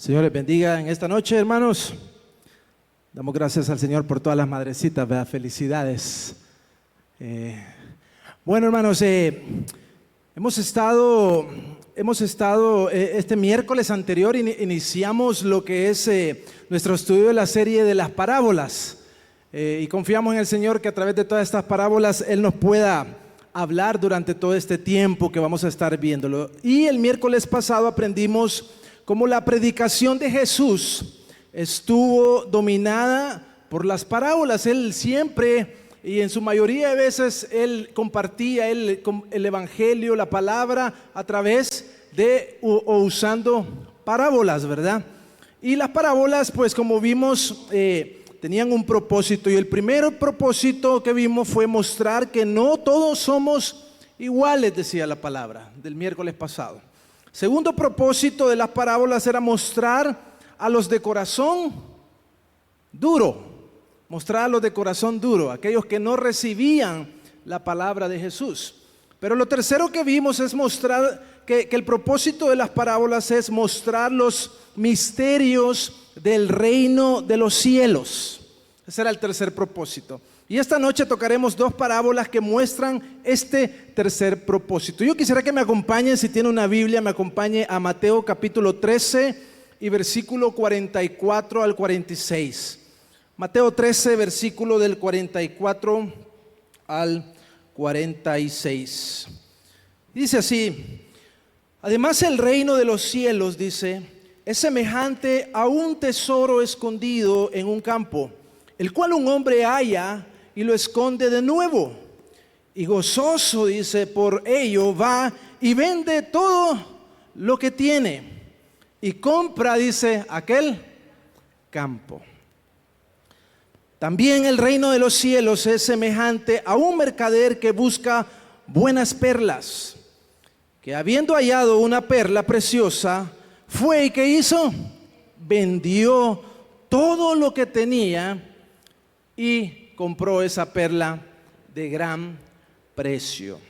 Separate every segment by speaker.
Speaker 1: Señor les bendiga en esta noche, hermanos. Damos gracias al Señor por todas las madrecitas, ¿verdad? Felicidades. Bueno, hermanos, hemos estado este miércoles anterior, iniciamos lo que es nuestro estudio de la serie de las parábolas. Y confiamos en el Señor que a través de todas estas parábolas Él nos pueda hablar durante todo este tiempo que vamos a estar viéndolo. Y el miércoles pasado aprendimos cómo la predicación de Jesús estuvo dominada por las parábolas. Él siempre y en su mayoría de veces Él compartía el evangelio, la palabra a través de o usando parábolas, ¿verdad? Y las parábolas, pues como vimos, tenían un propósito, y el primer propósito que vimos fue mostrar que no todos somos iguales, decía la palabra del miércoles pasado. Segundo propósito de las parábolas era mostrar a los de corazón duro, aquellos que no recibían la palabra de Jesús. Pero lo tercero que vimos es mostrar que el propósito de las parábolas es mostrar los misterios del reino de los cielos. Ese era el tercer propósito. Y esta noche tocaremos dos parábolas que muestran este tercer propósito. Yo quisiera que me acompañen, si tiene una Biblia, me acompañe a Mateo capítulo 13 y versículo 44 al 46. Mateo 13, versículo del 44 al 46. Dice así: además el reino de los cielos, dice, es semejante a un tesoro escondido en un campo, el cual un hombre halla y lo esconde de nuevo. Y gozoso, dice, por ello va y vende todo lo que tiene y compra, dice, aquel campo. También el reino de los cielos es semejante a un mercader que busca buenas perlas, que habiendo hallado una perla preciosa, fue y ¿qué hizo? Vendió todo lo que tenía y compró esa perla de gran precio.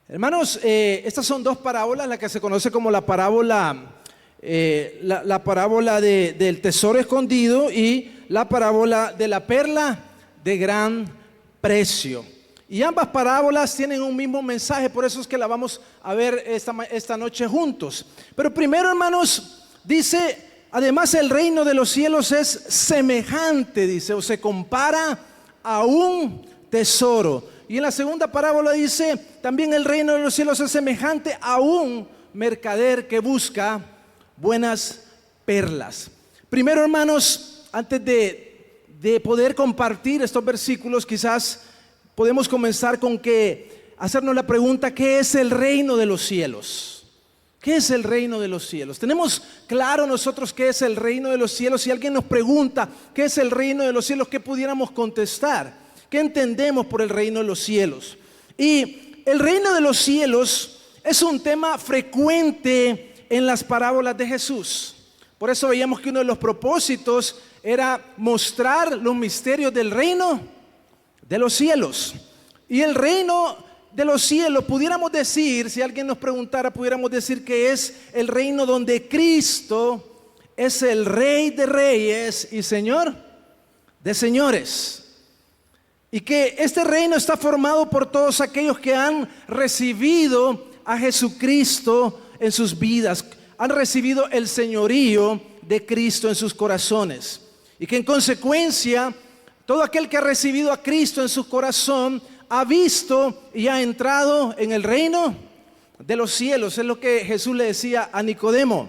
Speaker 1: Hermanos, estas son dos parábolas, la que se conoce como la parábola, la parábola del tesoro escondido y la parábola de la perla de gran precio. Y ambas parábolas tienen un mismo mensaje, por eso es que la vamos a ver esta noche juntos. Pero primero, hermanos, dice: además el reino de los cielos es semejante, dice, o se compara a un tesoro. Y en la segunda parábola dice: también el reino de los cielos es semejante a un mercader que busca buenas perlas. Primero, hermanos, antes de poder compartir estos versículos, quizás podemos comenzar con hacernos la pregunta: ¿qué es el reino de los cielos? ¿Qué es el reino de los cielos? ¿Tenemos claro nosotros qué es el reino de los cielos? Si alguien nos pregunta qué es el reino de los cielos, ¿qué pudiéramos contestar? ¿Qué entendemos por el reino de los cielos? Y el reino de los cielos es un tema frecuente en las parábolas de Jesús. Por eso veíamos que uno de los propósitos era mostrar los misterios del reino de los cielos. Y el reino de los cielos, pudiéramos decir, si alguien nos preguntara, pudiéramos decir que es el reino donde Cristo es el Rey de reyes y Señor de señores. Y que este reino está formado por todos aquellos que han recibido a Jesucristo en sus vidas, han recibido el señorío de Cristo en sus corazones. Y que en consecuencia, todo aquel que ha recibido a Cristo en su corazón ha visto y ha entrado en el reino de los cielos. Es lo que Jesús le decía a Nicodemo.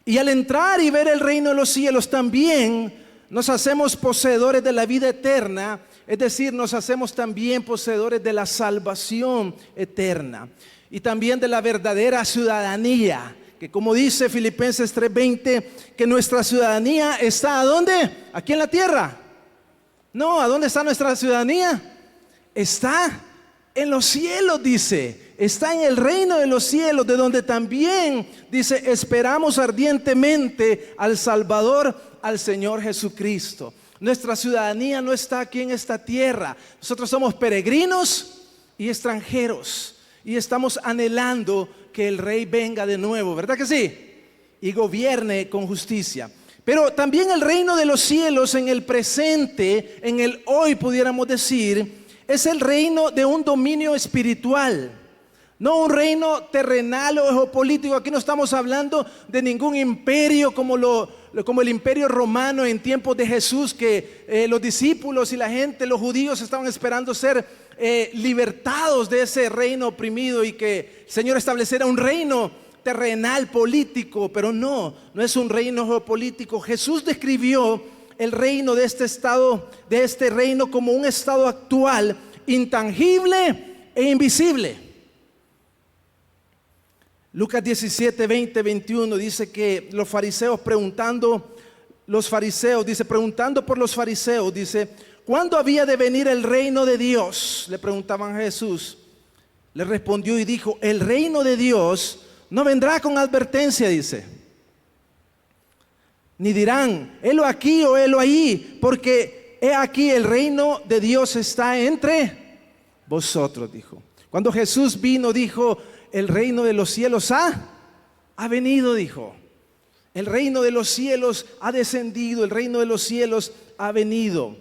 Speaker 1: Y al entrar y ver el reino de los cielos, también nos hacemos poseedores de la vida eterna, es decir, nos hacemos también poseedores de la salvación eterna y también de la verdadera ciudadanía, que como dice Filipenses 3:20, que nuestra ciudadanía está ¿a dónde? Aquí en la tierra. No, ¿a dónde está nuestra ciudadanía? Está en los cielos, dice. Está en el reino de los cielos, de donde también, dice, esperamos ardientemente al Salvador, al Señor Jesucristo. Nuestra ciudadanía no está aquí en esta tierra. Nosotros somos peregrinos y extranjeros y estamos anhelando que el Rey venga de nuevo, ¿verdad que sí? y gobierne con justicia. Pero también el reino de los cielos en el presente, en el hoy pudiéramos decir, es el reino de un dominio espiritual, no un reino terrenal o geopolítico. Aquí no estamos hablando de ningún imperio como el imperio romano en tiempos de Jesús, que los discípulos y la gente, los judíos, estaban esperando ser libertados de ese reino oprimido y que el Señor estableciera un reino terrenal, político. Pero no es un reino geopolítico. Jesús describió el reino de este estado, de este reino, como un estado actual, intangible e invisible. Lucas 17, 20, 21 dice que los fariseos preguntando por los fariseos, dice: ¿cuándo había de venir el reino de Dios? Le preguntaban a Jesús. Le respondió y dijo: el reino de Dios no vendrá con advertencia, dice, ni dirán, helo aquí o helo ahí, porque he aquí el reino de Dios está entre vosotros, dijo. Cuando Jesús vino, dijo: el reino de los cielos ha venido, dijo. El reino de los cielos ha descendido, el reino de los cielos ha venido.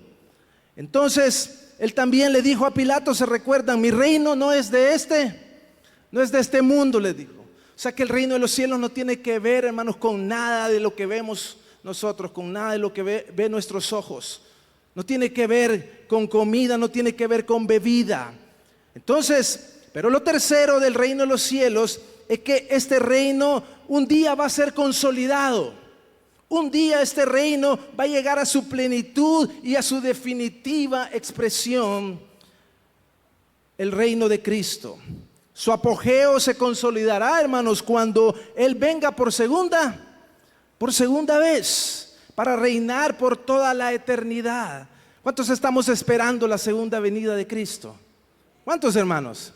Speaker 1: Entonces, él también le dijo a Pilato, ¿se recuerdan? Mi reino no es de este mundo, le dijo. O sea que el reino de los cielos no tiene que ver, hermanos, con nada de lo que vemos nosotros, con nada de lo que ve nuestros ojos. No tiene que ver con comida, no tiene que ver con bebida. Entonces, pero lo tercero del reino de los cielos es que este reino un día va a ser consolidado. Un día este reino va a llegar a su plenitud y a su definitiva expresión, el reino de Cristo. Su apogeo se consolidará, hermanos, cuando Él venga por segunda vez, para reinar por toda la eternidad. ¿Cuántos estamos esperando la segunda venida de Cristo? ¿Cuántos, hermanos?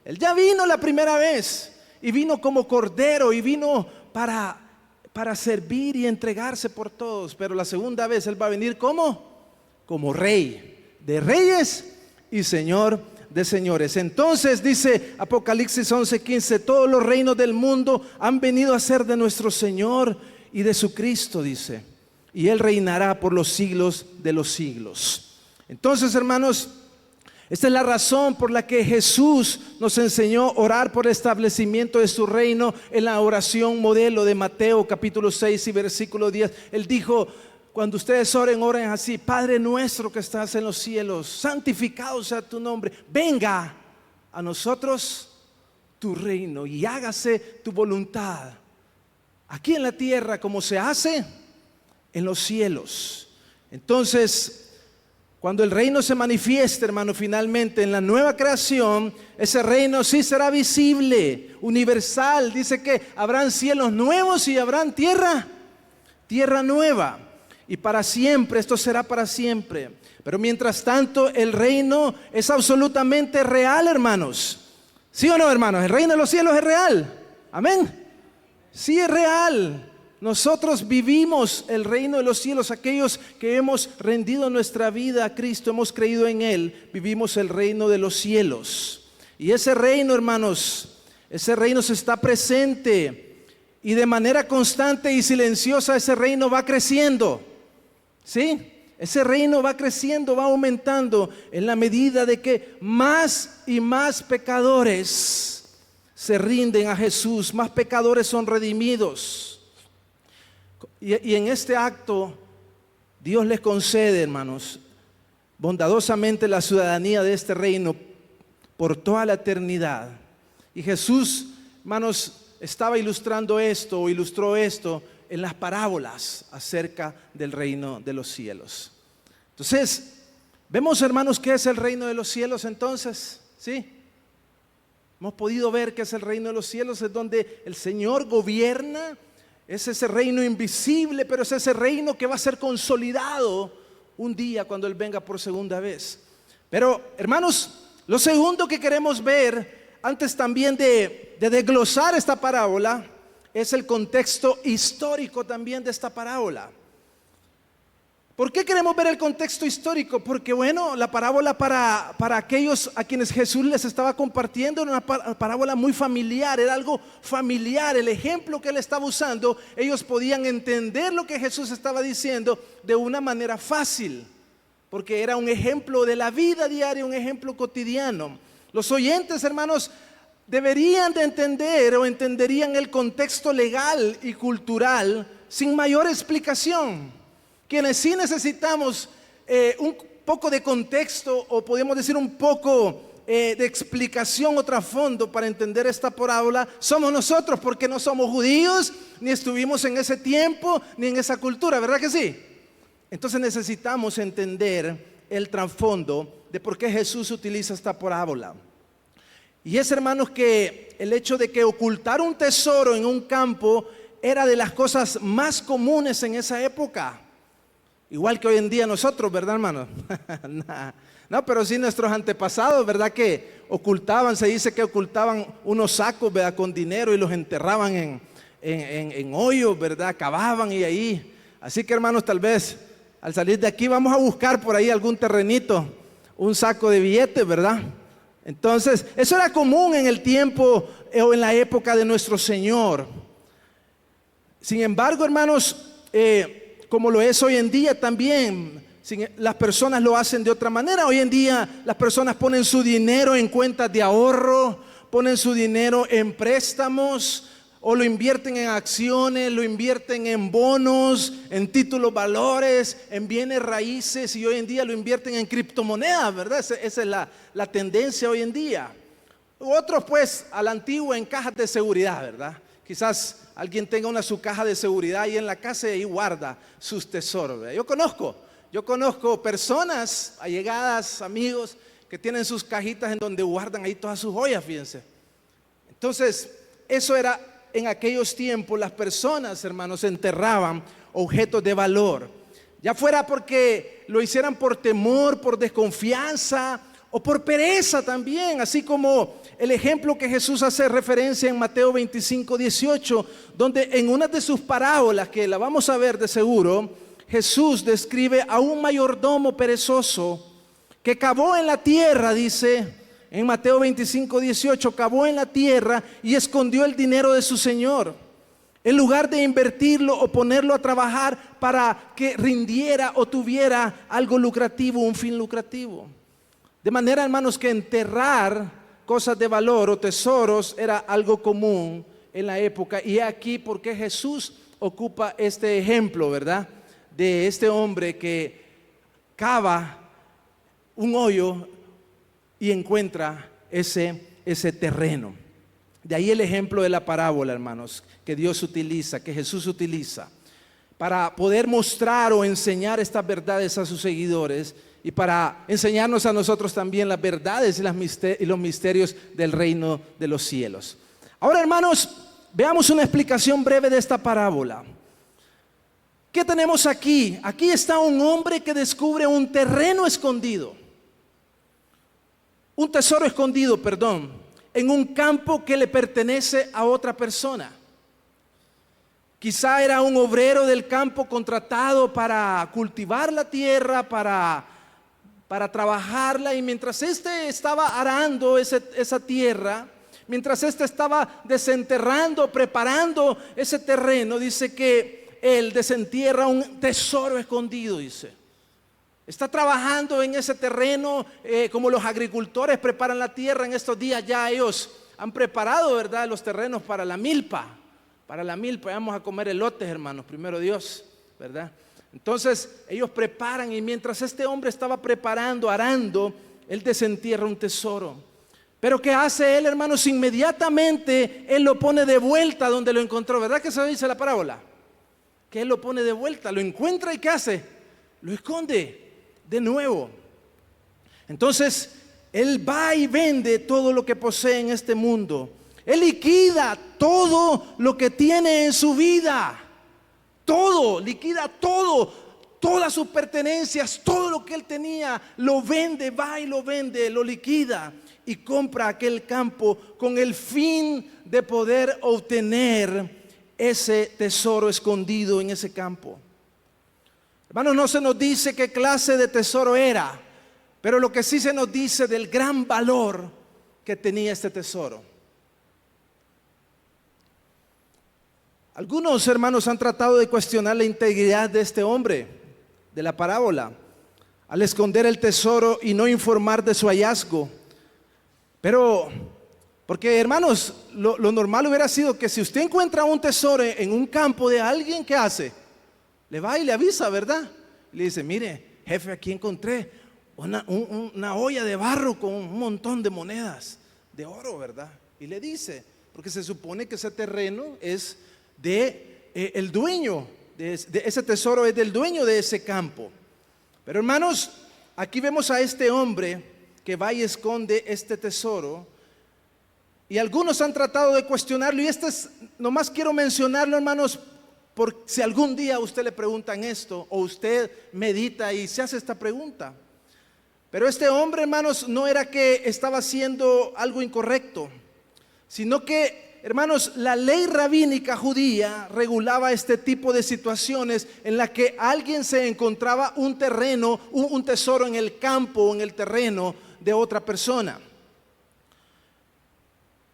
Speaker 1: Él ya vino la primera vez y vino como cordero y vino para servir y entregarse por todos. Pero la segunda vez Él va a venir como rey de reyes y señor de señores. Entonces dice Apocalipsis 11:15, todos los reinos del mundo han venido a ser de nuestro Señor y de su Cristo, dice, y Él reinará por los siglos de los siglos. Entonces, hermanos, esta es la razón por la que Jesús nos enseñó a orar por el establecimiento de su reino en la oración modelo de Mateo capítulo 6 y versículo 10. Él dijo: cuando ustedes oren así: Padre nuestro que estás en los cielos, santificado sea tu nombre, venga a nosotros tu reino y hágase tu voluntad aquí en la tierra como se hace en los cielos. Entonces, cuando el reino se manifieste, hermano, finalmente en la nueva creación, ese reino sí será visible, universal. Dice que habrán cielos nuevos y habrán tierra nueva. Y para siempre, esto será para siempre. Pero mientras tanto, el reino es absolutamente real, hermanos. ¿Sí o no, hermanos? El reino de los cielos es real. Amén. Sí, es real. Nosotros vivimos el reino de los cielos, aquellos que hemos rendido nuestra vida a Cristo, hemos creído en Él, vivimos el reino de los cielos. Y ese reino, hermanos, ese reino se está presente y de manera constante y silenciosa ese reino va creciendo. ¿Sí? Ese reino va creciendo, va aumentando en la medida de que más y más pecadores se rinden a Jesús, más pecadores son redimidos. Y en este acto Dios les concede, hermanos, bondadosamente la ciudadanía de este reino por toda la eternidad. Y Jesús, hermanos, estaba ilustró esto en las parábolas acerca del reino de los cielos. Entonces, vemos, hermanos, qué es el reino de los cielos entonces, ¿sí? Hemos podido ver que es el reino de los cielos, es donde el Señor gobierna. Es ese reino invisible, pero es ese reino que va a ser consolidado un día cuando Él venga por segunda vez. Pero, hermanos, lo segundo que queremos ver, antes también de desglosar esta parábola, es el contexto histórico también de esta parábola. ¿Por qué queremos ver el contexto histórico? Porque bueno, la parábola para aquellos a quienes Jesús les estaba compartiendo era una parábola muy familiar, era algo familiar. El ejemplo que él estaba usando, ellos podían entender lo que Jesús estaba diciendo de una manera fácil, porque era un ejemplo de la vida diaria, un ejemplo cotidiano. Los oyentes, hermanos, deberían de entender o entenderían el contexto legal y cultural sin mayor explicación. Quienes sí necesitamos un poco de contexto, o podemos decir un poco de explicación o trasfondo para entender esta parábola, somos nosotros, porque no somos judíos, ni estuvimos en ese tiempo, ni en esa cultura, ¿verdad que sí? Entonces necesitamos entender el trasfondo de por qué Jesús utiliza esta parábola. Y es, hermanos, que el hecho de que ocultar un tesoro en un campo era de las cosas más comunes en esa época. Igual que hoy en día nosotros, ¿verdad, hermano? No, pero sí nuestros antepasados, ¿verdad? Que ocultaban, se dice que ocultaban unos sacos, ¿verdad? Con dinero, y los enterraban en hoyos, ¿verdad? Cavaban y ahí. Así que, hermanos, tal vez al salir de aquí vamos a buscar por ahí algún terrenito, un saco de billetes, ¿verdad? Entonces, eso era común en el tiempo o en la época de nuestro Señor. Sin embargo, hermanos, como lo es hoy en día también, las personas lo hacen de otra manera. Hoy en día las personas ponen su dinero en cuentas de ahorro, ponen su dinero en préstamos, o lo invierten en acciones, lo invierten en bonos, en títulos valores, en bienes raíces, y hoy en día lo invierten en criptomonedas, ¿verdad? Esa es la tendencia hoy en día. Otros pues a la antigua en cajas de seguridad, ¿verdad? Quizás alguien tenga su caja de seguridad ahí en la casa y ahí guarda sus tesoros, ¿verdad? Yo conozco personas allegadas, amigos, que tienen sus cajitas en donde guardan ahí todas sus joyas, fíjense. Entonces, eso era en aquellos tiempos. Las personas, hermanos, enterraban objetos de valor, ya fuera porque lo hicieran por temor, por desconfianza o por pereza también, así como el ejemplo que Jesús hace referencia en Mateo 25:18, donde en una de sus parábolas, que la vamos a ver de seguro, Jesús describe a un mayordomo perezoso que cavó en la tierra, dice en Mateo 25:18, cavó en la tierra y escondió el dinero de su señor, en lugar de invertirlo o ponerlo a trabajar para que rindiera o tuviera algo lucrativo, un fin lucrativo. De manera, hermanos, que enterrar cosas de valor o tesoros era algo común en la época. Y aquí porque Jesús ocupa este ejemplo, ¿verdad? De este hombre que cava un hoyo y encuentra ese terreno. De ahí el ejemplo de la parábola, hermanos, que Dios utiliza, que Jesús utiliza para poder mostrar o enseñar estas verdades a sus seguidores, y para enseñarnos a nosotros también las verdades y los misterios del reino de los cielos. Ahora, hermanos, veamos una explicación breve de esta parábola. ¿Qué tenemos aquí? Aquí está un hombre que descubre un terreno escondido, un tesoro escondido, perdón, en un campo que le pertenece a otra persona. Quizá era un obrero del campo contratado para cultivar la tierra, para trabajarla, y mientras éste estaba arando esa tierra, mientras éste estaba desenterrando, preparando ese terreno, dice que él desentierra un tesoro escondido, dice. Está trabajando en ese terreno, como los agricultores preparan la tierra en estos días. Ya ellos han preparado, ¿verdad?, los terrenos para la milpa. Vamos a comer elotes, hermanos, primero Dios, ¿verdad? Entonces ellos preparan, y mientras este hombre estaba preparando, arando, él desentierra un tesoro. Pero ¿qué hace él, hermanos? Inmediatamente él lo pone de vuelta donde lo encontró. ¿Verdad que se dice la parábola? Que él lo pone de vuelta, lo encuentra, y ¿qué hace? Lo esconde de nuevo. Entonces él va y vende todo lo que posee en este mundo. Él liquida todo lo que tiene en su vida. Todo, liquida todo, todas sus pertenencias, todo lo que él tenía, lo vende, va y lo vende, lo liquida y compra aquel campo con el fin de poder obtener ese tesoro escondido en ese campo. Hermanos, no se nos dice qué clase de tesoro era, pero lo que sí se nos dice del gran valor que tenía este tesoro. Algunos hermanos han tratado de cuestionar la integridad de este hombre, de la parábola, al esconder el tesoro y no informar de su hallazgo. Pero, porque hermanos, lo normal hubiera sido que si usted encuentra un tesoro en un campo de alguien, ¿qué hace? Le va y le avisa, ¿verdad? Le dice, mire, jefe, aquí encontré una olla de barro con un montón de monedas de oro, ¿verdad? Y le dice, porque se supone que ese terreno es de el dueño, de ese tesoro es del dueño de ese campo. Pero hermanos, aquí vemos a este hombre que va y esconde este tesoro. Y algunos han tratado de cuestionarlo. Y nomás quiero mencionarlo, hermanos, por si algún día a usted le preguntan esto, o usted medita y se hace esta pregunta. Pero este hombre, hermanos, no era que estaba haciendo algo incorrecto, sino que, hermanos, la ley rabínica judía regulaba este tipo de situaciones en la que alguien se encontraba un terreno, un tesoro en el campo o en el terreno de otra persona.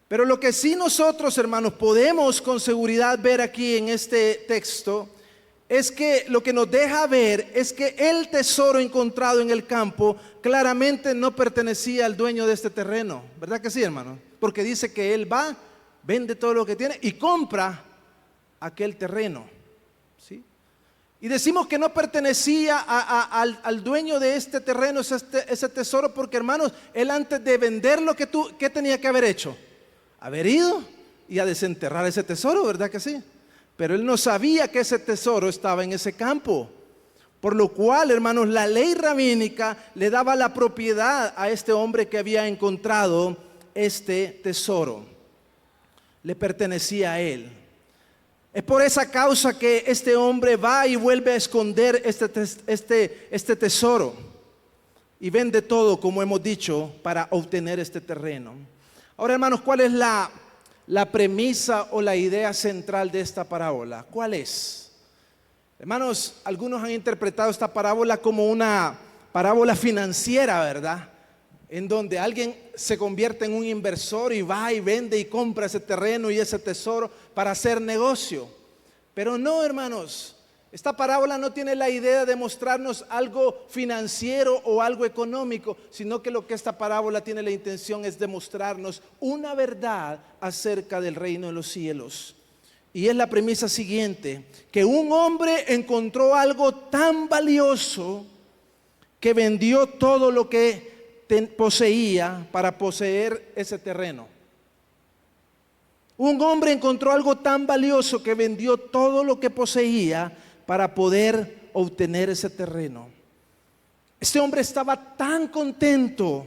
Speaker 1: Pero lo que sí nosotros, hermanos, podemos con seguridad ver aquí en este texto es que lo que nos deja ver es que el tesoro encontrado en el campo claramente no pertenecía al dueño de este terreno. ¿Verdad que sí, hermano? Porque dice que él va, vende todo lo que tiene y compra aquel terreno, ¿sí? Y decimos que no pertenecía al dueño de este terreno, ese tesoro, porque, hermanos, él antes de venderlo, ¿qué tenía que haber hecho? Haber ido y a desenterrar ese tesoro, ¿verdad que sí? Pero él no sabía que ese tesoro estaba en ese campo. Por lo cual, hermanos, la ley rabínica le daba la propiedad a este hombre que había encontrado este tesoro. Le pertenecía a él. Es por esa causa que este hombre va y vuelve a esconder este tesoro y vende todo, como hemos dicho, para obtener este terreno. Ahora, hermanos, ¿cuál es la premisa o la idea central de esta parábola? ¿Cuál es? Hermanos, algunos han interpretado esta parábola como una parábola financiera, ¿verdad? En donde alguien se convierte en un inversor y va y vende y compra ese terreno y ese tesoro para hacer negocio. Pero no, hermanos, esta parábola no tiene la idea de mostrarnos algo financiero o algo económico, sino que lo que esta parábola tiene la intención es demostrarnos una verdad acerca del reino de los cielos. Y es la premisa siguiente, que un hombre encontró algo tan valioso que vendió todo lo que poseía para poseer ese terreno. Un hombre encontró algo tan valioso que vendió todo lo que poseía para poder obtener ese terreno. Este hombre estaba tan contento,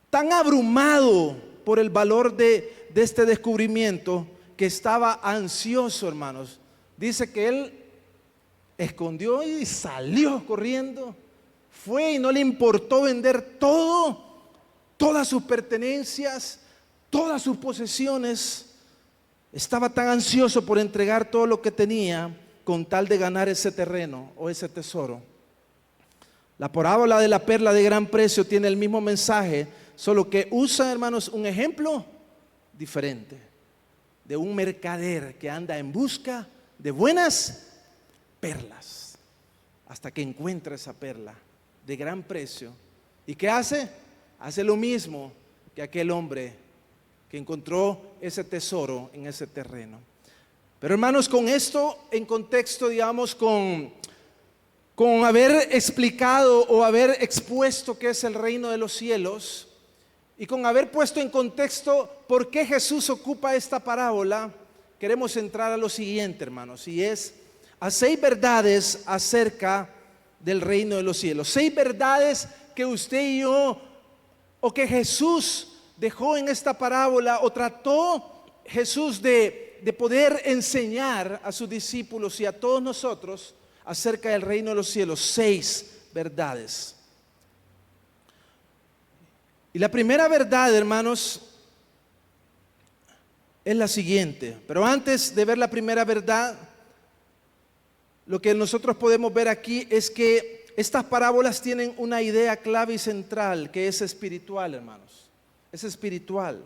Speaker 1: tan abrumado por el valor de este descubrimiento, que estaba ansioso, hermanos. Dice que él escondió y salió corriendo. Fue y no le importó vender todo, todas sus pertenencias, todas sus posesiones. Estaba tan ansioso por entregar todo lo que tenía con tal de ganar ese terreno o ese tesoro. La parábola de la perla de gran precio tiene el mismo mensaje, solo que usa, hermanos, un ejemplo diferente de un mercader que anda en busca de buenas perlas hasta que encuentra esa perla de gran precio. ¿Y qué hace? Hace lo mismo que aquel hombre que encontró ese tesoro en ese terreno. Pero, hermanos, con esto en contexto, digamos, con haber explicado o haber expuesto qué es el reino de los cielos y con haber puesto en contexto por qué Jesús ocupa esta parábola, queremos entrar a lo siguiente, hermanos, y es a 6 verdades acerca del reino de los cielos. 6 verdades que usted y yo, o que Jesús dejó en esta parábola, o trató Jesús de poder enseñar a sus discípulos y a todos nosotros acerca del reino de los cielos. 6 verdades. Y la primera verdad, hermanos, es la siguiente. Pero antes de ver la primera verdad, lo que nosotros podemos ver aquí es que estas parábolas tienen una idea clave y central que es espiritual, hermanos. Es espiritual.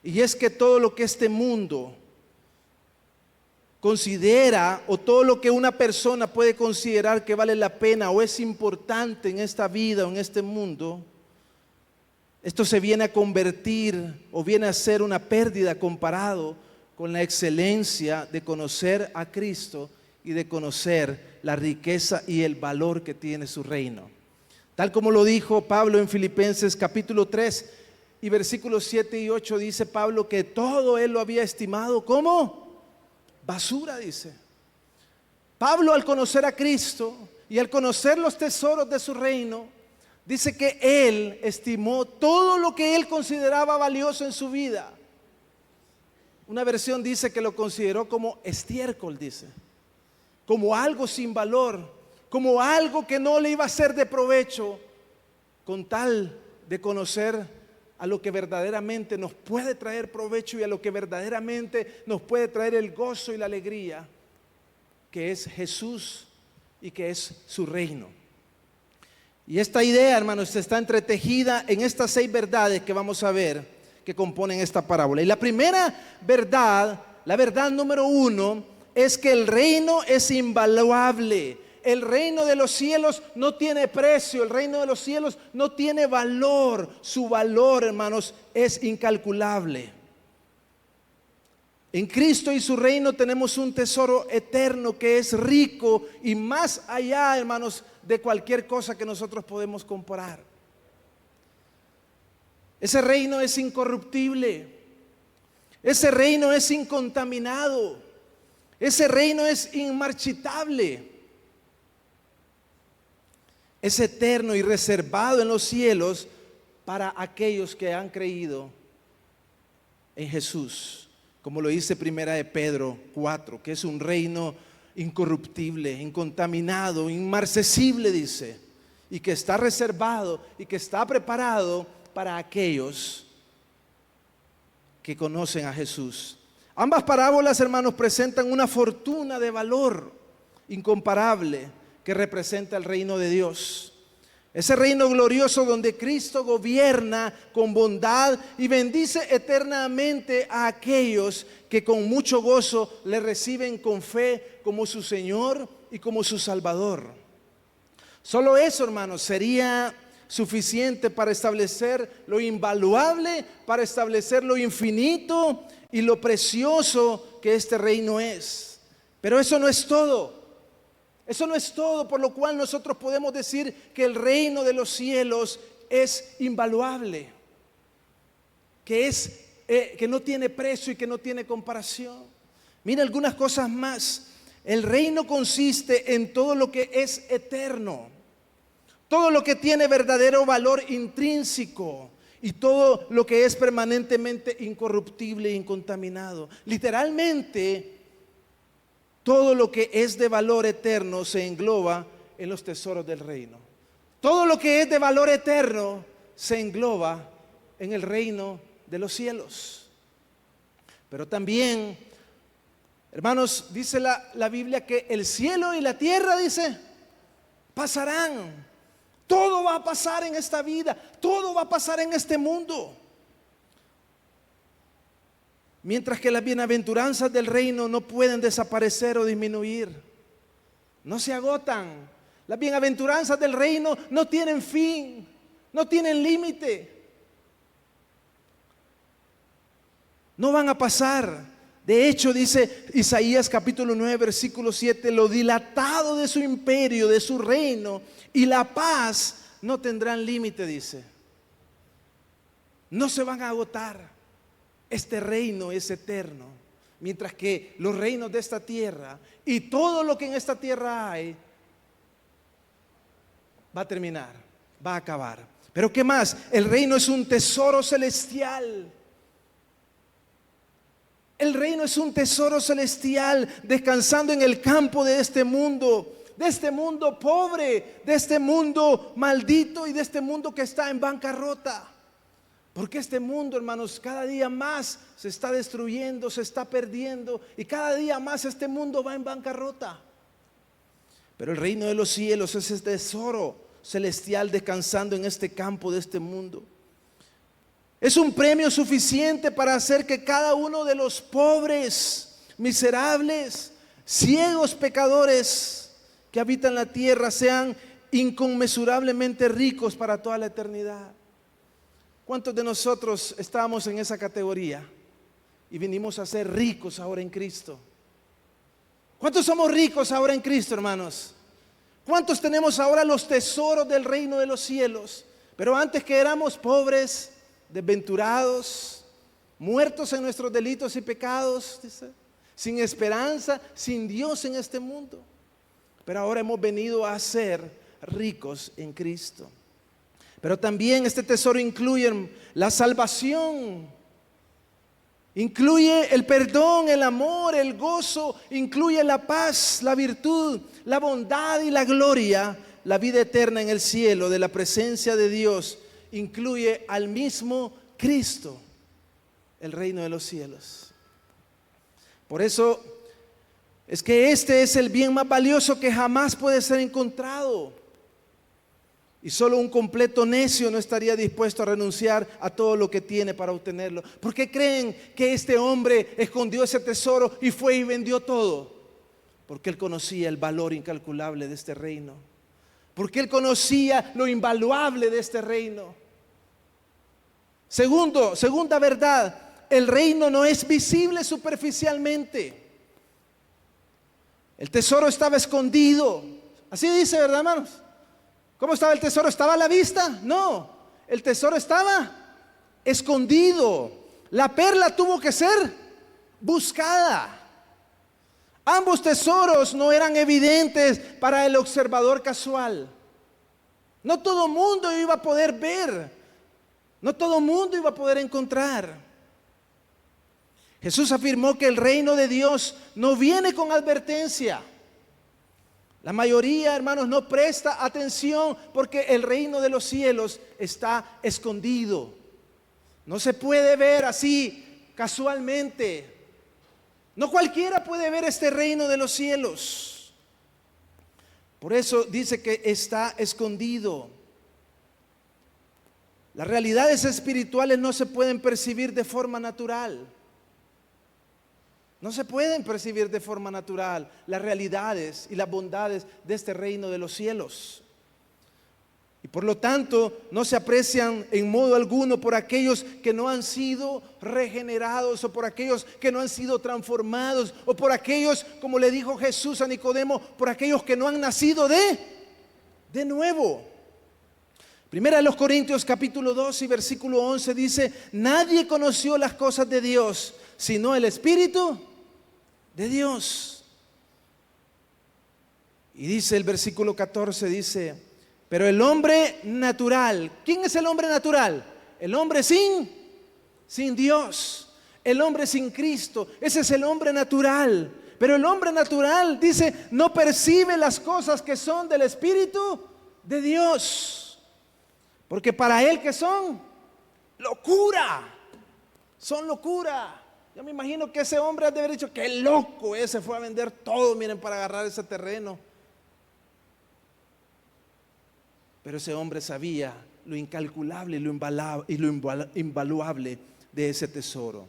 Speaker 1: Y es que todo lo que este mundo considera, o todo lo que una persona puede considerar que vale la pena o es importante en esta vida o en este mundo, esto se viene a convertir o viene a ser una pérdida comparado con la excelencia de conocer a Cristo y de conocer la riqueza y el valor que tiene su reino. Tal como lo dijo Pablo en Filipenses capítulo 3 y versículos 7 y 8, dice Pablo que todo él lo había estimado como basura, dice. Pablo, al conocer a Cristo y al conocer los tesoros de su reino, dice que él estimó todo lo que él consideraba valioso en su vida. Una versión dice que lo consideró como estiércol, dice, como algo sin valor, como algo que no le iba a ser de provecho, con tal de conocer a lo que verdaderamente nos puede traer provecho y a lo que verdaderamente nos puede traer el gozo y la alegría, que es Jesús y que es su reino. Y esta idea, hermanos, está entretejida en estas 6 verdades que vamos a ver que componen esta parábola. Y la primera verdad, la verdad número 1, es que el reino es invaluable. El reino de los cielos no tiene precio, el reino de los cielos no tiene valor. Su valor, hermanos, es incalculable. En Cristo y su reino tenemos un tesoro eterno que es rico y más allá, hermanos, de cualquier cosa que nosotros podemos comparar. Ese reino es incorruptible. Ese reino es incontaminado. Ese reino es inmarchitable. Es eterno y reservado en los cielos para aquellos que han creído en Jesús, como lo dice primera de Pedro 4, que es un reino incorruptible, incontaminado, inmarcesible, dice, y que está reservado y que está preparado para aquellos que conocen a Jesús. Ambas parábolas, hermanos, presentan una fortuna de valor incomparable que representa el reino de Dios. Ese reino glorioso donde Cristo gobierna con bondad y bendice eternamente a aquellos que con mucho gozo le reciben con fe como su Señor y como su Salvador. Solo eso, hermanos, sería suficiente para establecer lo invaluable, para establecer lo infinito y lo precioso que este reino es. Pero eso no es todo. Eso no es todo, por lo cual nosotros podemos decir que el reino de los cielos es invaluable, que no tiene precio y que no tiene comparación. Mira algunas cosas más. El reino consiste en todo lo que es eterno, todo lo que tiene verdadero valor intrínseco y todo lo que es permanentemente incorruptible e incontaminado. Literalmente, todo lo que es de valor eterno se engloba en los tesoros del reino. Todo lo que es de valor eterno se engloba en el reino de los cielos. Pero también, hermanos, dice la Biblia que el cielo y la tierra, dice, pasarán. Todo va a pasar en esta vida, todo va a pasar en este mundo. Mientras que las bienaventuranzas del reino no pueden desaparecer o disminuir, no se agotan. Las bienaventuranzas del reino no tienen fin, no tienen límite. No van a pasar. De hecho, dice Isaías capítulo 9, versículo 7, lo dilatado de su imperio, de su reino y la paz no tendrán límite, dice. No se van a agotar. Este reino es eterno, mientras que los reinos de esta tierra y todo lo que en esta tierra hay va a terminar, va a acabar. Pero ¿qué más? El reino es un tesoro celestial. El reino es un tesoro celestial descansando en el campo de este mundo pobre, de este mundo maldito y de este mundo que está en bancarrota. Porque este mundo, hermanos, cada día más se está destruyendo, se está perdiendo y cada día más este mundo va en bancarrota. Pero el reino de los cielos es ese tesoro celestial descansando en este campo de este mundo. Es un premio suficiente para hacer que cada uno de los pobres, miserables, ciegos pecadores que habitan la tierra sean inconmensurablemente ricos para toda la eternidad. ¿Cuántos de nosotros estábamos en esa categoría y vinimos a ser ricos ahora en Cristo? ¿Cuántos somos ricos ahora en Cristo, hermanos? ¿Cuántos tenemos ahora los tesoros del reino de los cielos? Pero antes que éramos pobres, desventurados, muertos en nuestros delitos y pecados, dice, sin esperanza, sin Dios en este mundo. Pero ahora hemos venido a ser ricos en Cristo. Pero también este tesoro incluye la salvación, incluye el perdón, el amor, el gozo, incluye la paz, la virtud, la bondad y la gloria, la vida eterna en el cielo de la presencia de Dios. Incluye al mismo Cristo, el reino de los cielos. Por eso es que este es el bien más valioso que jamás puede ser encontrado. Y solo un completo necio no estaría dispuesto a renunciar a todo lo que tiene para obtenerlo. ¿Por qué creen que este hombre escondió ese tesoro y fue y vendió todo? Porque él conocía el valor incalculable de este reino. Porque él conocía lo invaluable de este reino. Segunda verdad, el reino no es visible superficialmente. El tesoro estaba escondido. Así dice, ¿verdad, hermanos? ¿Cómo estaba el tesoro? ¿Estaba a la vista? No, el tesoro estaba escondido. La perla tuvo que ser buscada. Ambos tesoros no eran evidentes para el observador casual. No todo mundo iba a poder ver. No todo mundo iba a poder encontrar. Jesús afirmó que el reino de Dios no viene con advertencia. La mayoría, hermanos, no presta atención porque el reino de los cielos está escondido. No se puede ver así casualmente. No cualquiera puede ver este reino de los cielos. Por eso dice que está escondido. Las realidades espirituales no se pueden percibir de forma natural. No se pueden percibir de forma natural las realidades y las bondades de este reino de los cielos. Y por lo tanto no se aprecian en modo alguno por aquellos que no han sido regenerados, o por aquellos que no han sido transformados, o por aquellos, como le dijo Jesús a Nicodemo, por aquellos que no han nacido de nuevo. Primera de los Corintios capítulo 2 y versículo 11 dice: nadie conoció las cosas de Dios sino el Espíritu de Dios. Y dice el versículo 14, dice: pero el hombre natural, ¿quién es el hombre natural? El hombre sin Dios, el hombre sin Cristo, ese es el hombre natural. Pero el hombre natural, dice, no percibe las cosas que son del Espíritu de Dios, porque para él que son locura, son locura. Yo me imagino que ese hombre ha de haber dicho: qué loco ese, fue a vender todo, miren, para agarrar ese terreno. Pero ese hombre sabía lo incalculable y lo invaluable de ese tesoro.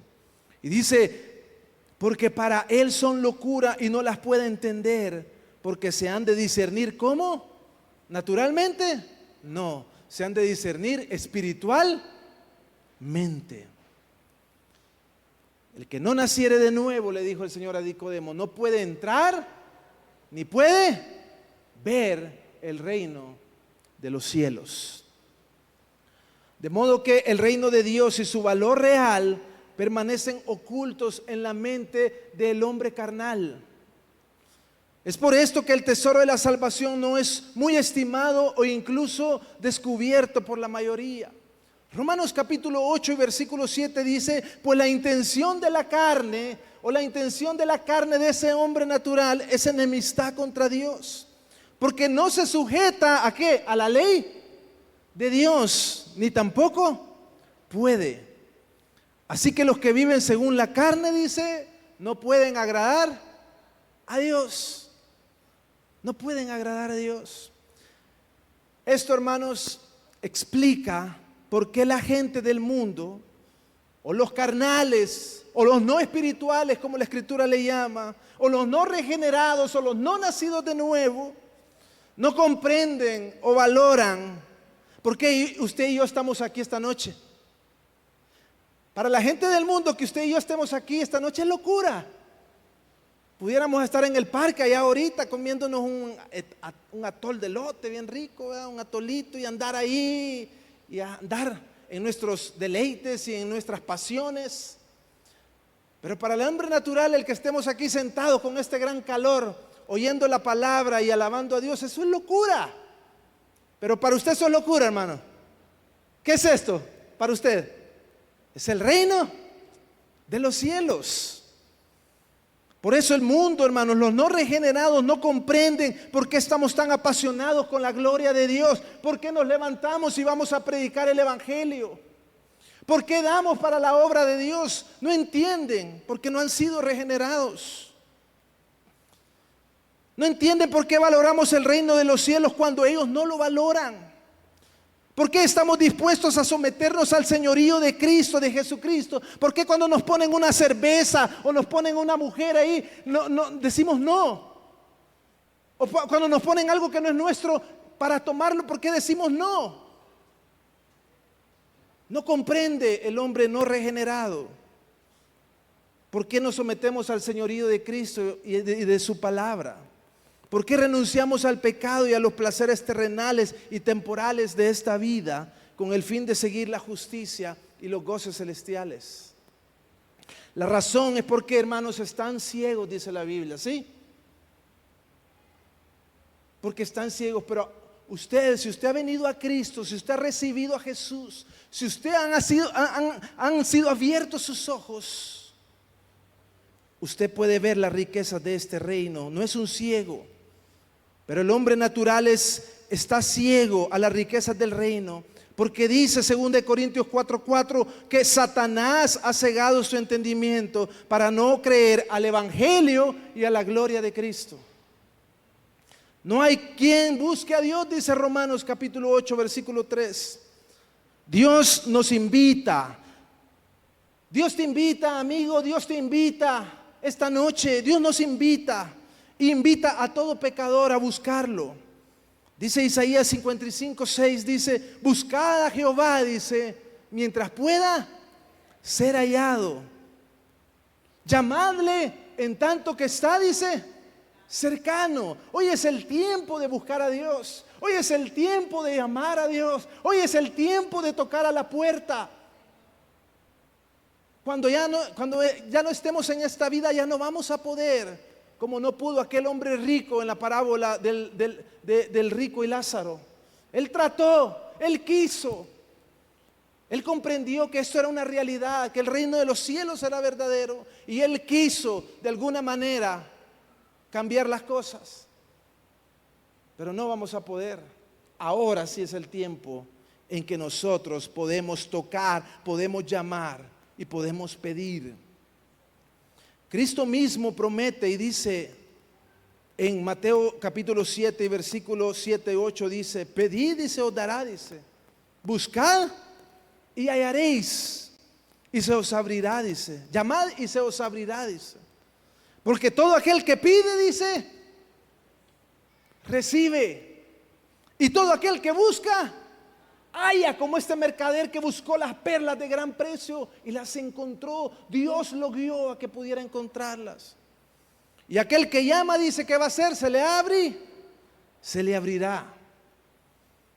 Speaker 1: Y dice: porque para él son locura y no las puede entender, porque se han de discernir. ¿Cómo? ¿Naturalmente? No, se han de discernir espiritualmente. El que no naciere de nuevo, le dijo el Señor a Nicodemo, no puede entrar ni puede ver el reino de los cielos. De modo que el reino de Dios y su valor real permanecen ocultos en la mente del hombre carnal. Es por esto que el tesoro de la salvación no es muy estimado o incluso descubierto por la mayoría. Romanos capítulo 8 y versículo 7 dice: pues la intención de la carne, o la intención de la carne de ese hombre natural, es enemistad contra Dios, porque no se sujeta ¿a qué? A la ley de Dios, ni tampoco puede. Así que los que viven según la carne, dice, no pueden agradar a Dios. No pueden agradar a Dios. Esto, hermanos, explica por qué la gente del mundo, o los carnales, o los no espirituales, como la Escritura le llama, o los no regenerados, o los no nacidos de nuevo, no comprenden o valoran por qué usted y yo estamos aquí esta noche. Para la gente del mundo, que usted y yo estemos aquí esta noche es locura. Pudiéramos estar en el parque allá ahorita comiéndonos un atol de elote bien rico, ¿verdad? Un atolito, y andar ahí y andar en nuestros deleites y en nuestras pasiones. Pero para el hombre natural, el que estemos aquí sentados con este gran calor, oyendo la palabra y alabando a Dios, eso es locura. Pero para usted eso es locura, hermano. ¿Qué es esto para usted? Es el reino de los cielos. Por eso el mundo, hermanos, los no regenerados no comprenden por qué estamos tan apasionados con la gloria de Dios, por qué nos levantamos y vamos a predicar el evangelio, por qué damos para la obra de Dios. No entienden porque no han sido regenerados. No entienden por qué valoramos el reino de los cielos cuando ellos no lo valoran. ¿Por qué estamos dispuestos a someternos al señorío de Cristo, de Jesucristo? ¿Por qué cuando nos ponen una cerveza o nos ponen una mujer ahí, decimos no? O cuando nos ponen algo que no es nuestro para tomarlo, ¿por qué decimos no? No comprende el hombre no regenerado. ¿Por qué nos sometemos al señorío de Cristo y de su palabra? ¿Por qué renunciamos al pecado y a los placeres terrenales y temporales de esta vida con el fin de seguir la justicia y los goces celestiales? La razón es porque, hermanos, están ciegos, dice la Biblia, ¿sí? Porque están ciegos. Pero usted, si usted ha venido a Cristo, si usted ha recibido a Jesús, si usted han sido abiertos sus ojos, usted puede ver las riquezas de este reino. No es un ciego. Pero el hombre natural está ciego a las riquezas del reino, porque dice 2 Corintios 4:4 que Satanás ha cegado su entendimiento para no creer al evangelio y a la gloria de Cristo. No hay quien busque a Dios, dice Romanos capítulo 8 versículo 3. Dios nos invita. Dios te invita, amigo, Dios te invita esta noche. Dios nos invita. Invita a todo pecador a buscarlo. Dice Isaías 55:6, dice: buscad a Jehová, dice, mientras pueda ser hallado. Llamadle en tanto que está, dice, cercano. Hoy es el tiempo de buscar a Dios. Hoy es el tiempo de llamar a Dios. Hoy es el tiempo de tocar a la puerta. Cuando ya no estemos en esta vida, ya no vamos a poder. Como no pudo aquel hombre rico en la parábola del rico y Lázaro. Él trató, él quiso, él comprendió que esto era una realidad, que el reino de los cielos era verdadero, y él quiso de alguna manera cambiar las cosas. Pero no vamos a poder. Ahora sí es el tiempo en que nosotros podemos tocar, podemos llamar y podemos pedir. Cristo mismo promete y dice en Mateo capítulo 7 y versículo 7-8, dice: pedid y se os dará, dice, buscad y hallaréis y se os abrirá, dice, llamad y se os abrirá, dice, porque todo aquel que pide, dice, recibe, y todo aquel que busca halla, como este mercader que buscó las perlas de gran precio y las encontró. Dios lo guió a que pudiera encontrarlas. Y aquel que llama, dice, ¿qué va a hacer? Se le abre, se le abrirá.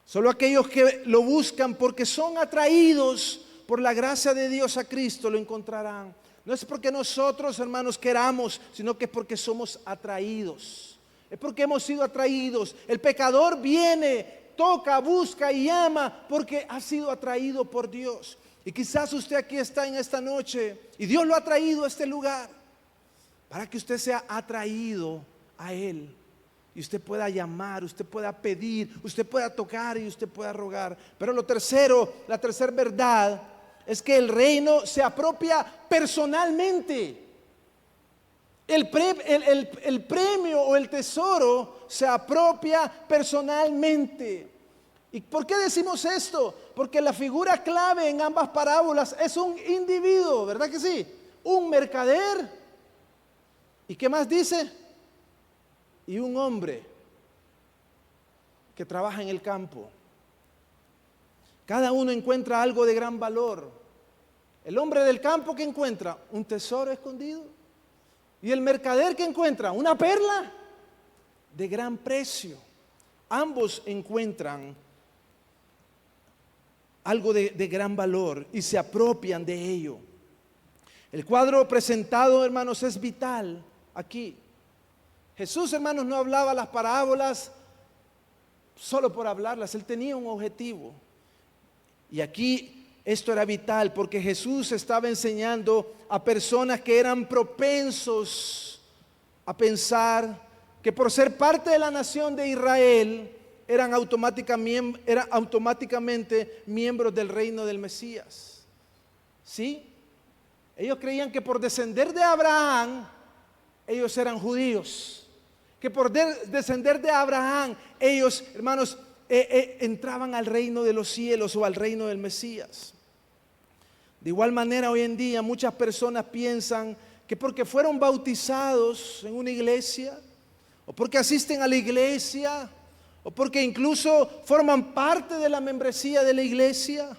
Speaker 1: Solo aquellos que lo buscan porque son atraídos por la gracia de Dios a Cristo lo encontrarán. No es porque nosotros, hermanos, queramos, sino que es porque somos atraídos. Es porque hemos sido atraídos. El pecador viene, toca, busca y llama porque ha sido atraído por Dios. Y quizás usted aquí está en esta noche y Dios lo ha traído a este lugar para que usted sea atraído a Él y usted pueda llamar, usted pueda pedir, usted pueda tocar y usted pueda rogar. Pero lo tercero, la tercera verdad es que el reino se apropia personalmente. El premio o el tesoro se apropia personalmente. ¿Y por qué decimos esto? Porque la figura clave en ambas parábolas es un individuo, ¿verdad que sí? Un mercader. ¿Y qué más dice? Y un hombre que trabaja en el campo. Cada uno encuentra algo de gran valor. El hombre del campo que encuentra un tesoro escondido. Y el mercader que encuentra una perla de gran precio. Ambos encuentran algo de gran valor y se apropian de ello. El cuadro presentado, hermanos, es vital aquí. Jesús, hermanos, no hablaba las parábolas solo por hablarlas. Él tenía un objetivo. Y aquí esto era vital porque Jesús estaba enseñando a personas que eran propensos a pensar que por ser parte de la nación de Israel eran automáticamente miembros del reino del Mesías. ¿Sí? Ellos creían que por descender de Abraham, ellos eran judíos. Que por descender de Abraham, ellos, hermanos, entraban al reino de los cielos o al reino del Mesías. De igual manera, hoy en día muchas personas piensan que porque fueron bautizados en una iglesia, o porque asisten a la iglesia, o porque incluso forman parte de la membresía de la iglesia,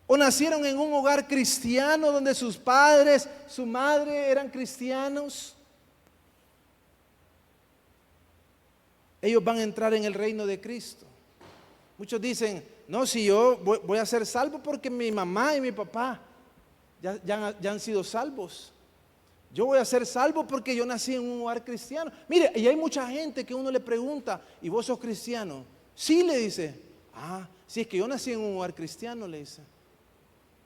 Speaker 1: o nacieron en un hogar cristiano donde sus padres, su madre eran cristianos, ellos van a entrar en el reino de Cristo. Muchos dicen, no, si yo voy a ser salvo porque mi mamá y mi papá ya han sido salvos. Yo voy a ser salvo porque yo nací en un hogar cristiano. Mire, y hay mucha gente que uno le pregunta, ¿y vos sos cristiano? Sí, le dice. Sí, es que yo nací en un hogar cristiano, le dice.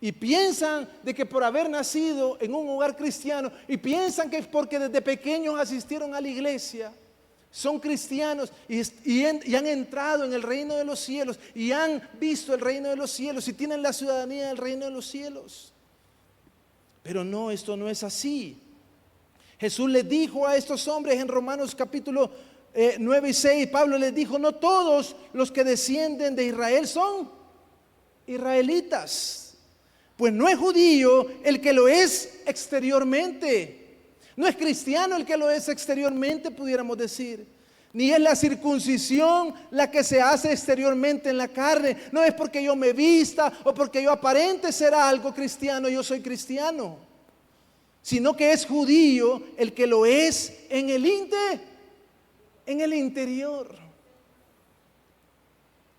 Speaker 1: Y piensan de que por haber nacido en un hogar cristiano, y piensan que es porque desde pequeños asistieron a la iglesia, son cristianos y han entrado en el reino de los cielos y han visto el reino de los cielos y tienen la ciudadanía del reino de los cielos. Pero no, esto no es así. Jesús les dijo a estos hombres en Romanos capítulo 9 y 6, Pablo les dijo, no todos los que descienden de Israel son israelitas, pues no es judío el que lo es exteriormente. No es cristiano el que lo es exteriormente, pudiéramos decir. Ni es la circuncisión la que se hace exteriormente en la carne. No es porque yo me vista o porque yo aparente ser algo cristiano, yo soy cristiano. Sino que es judío el que lo es en el interior.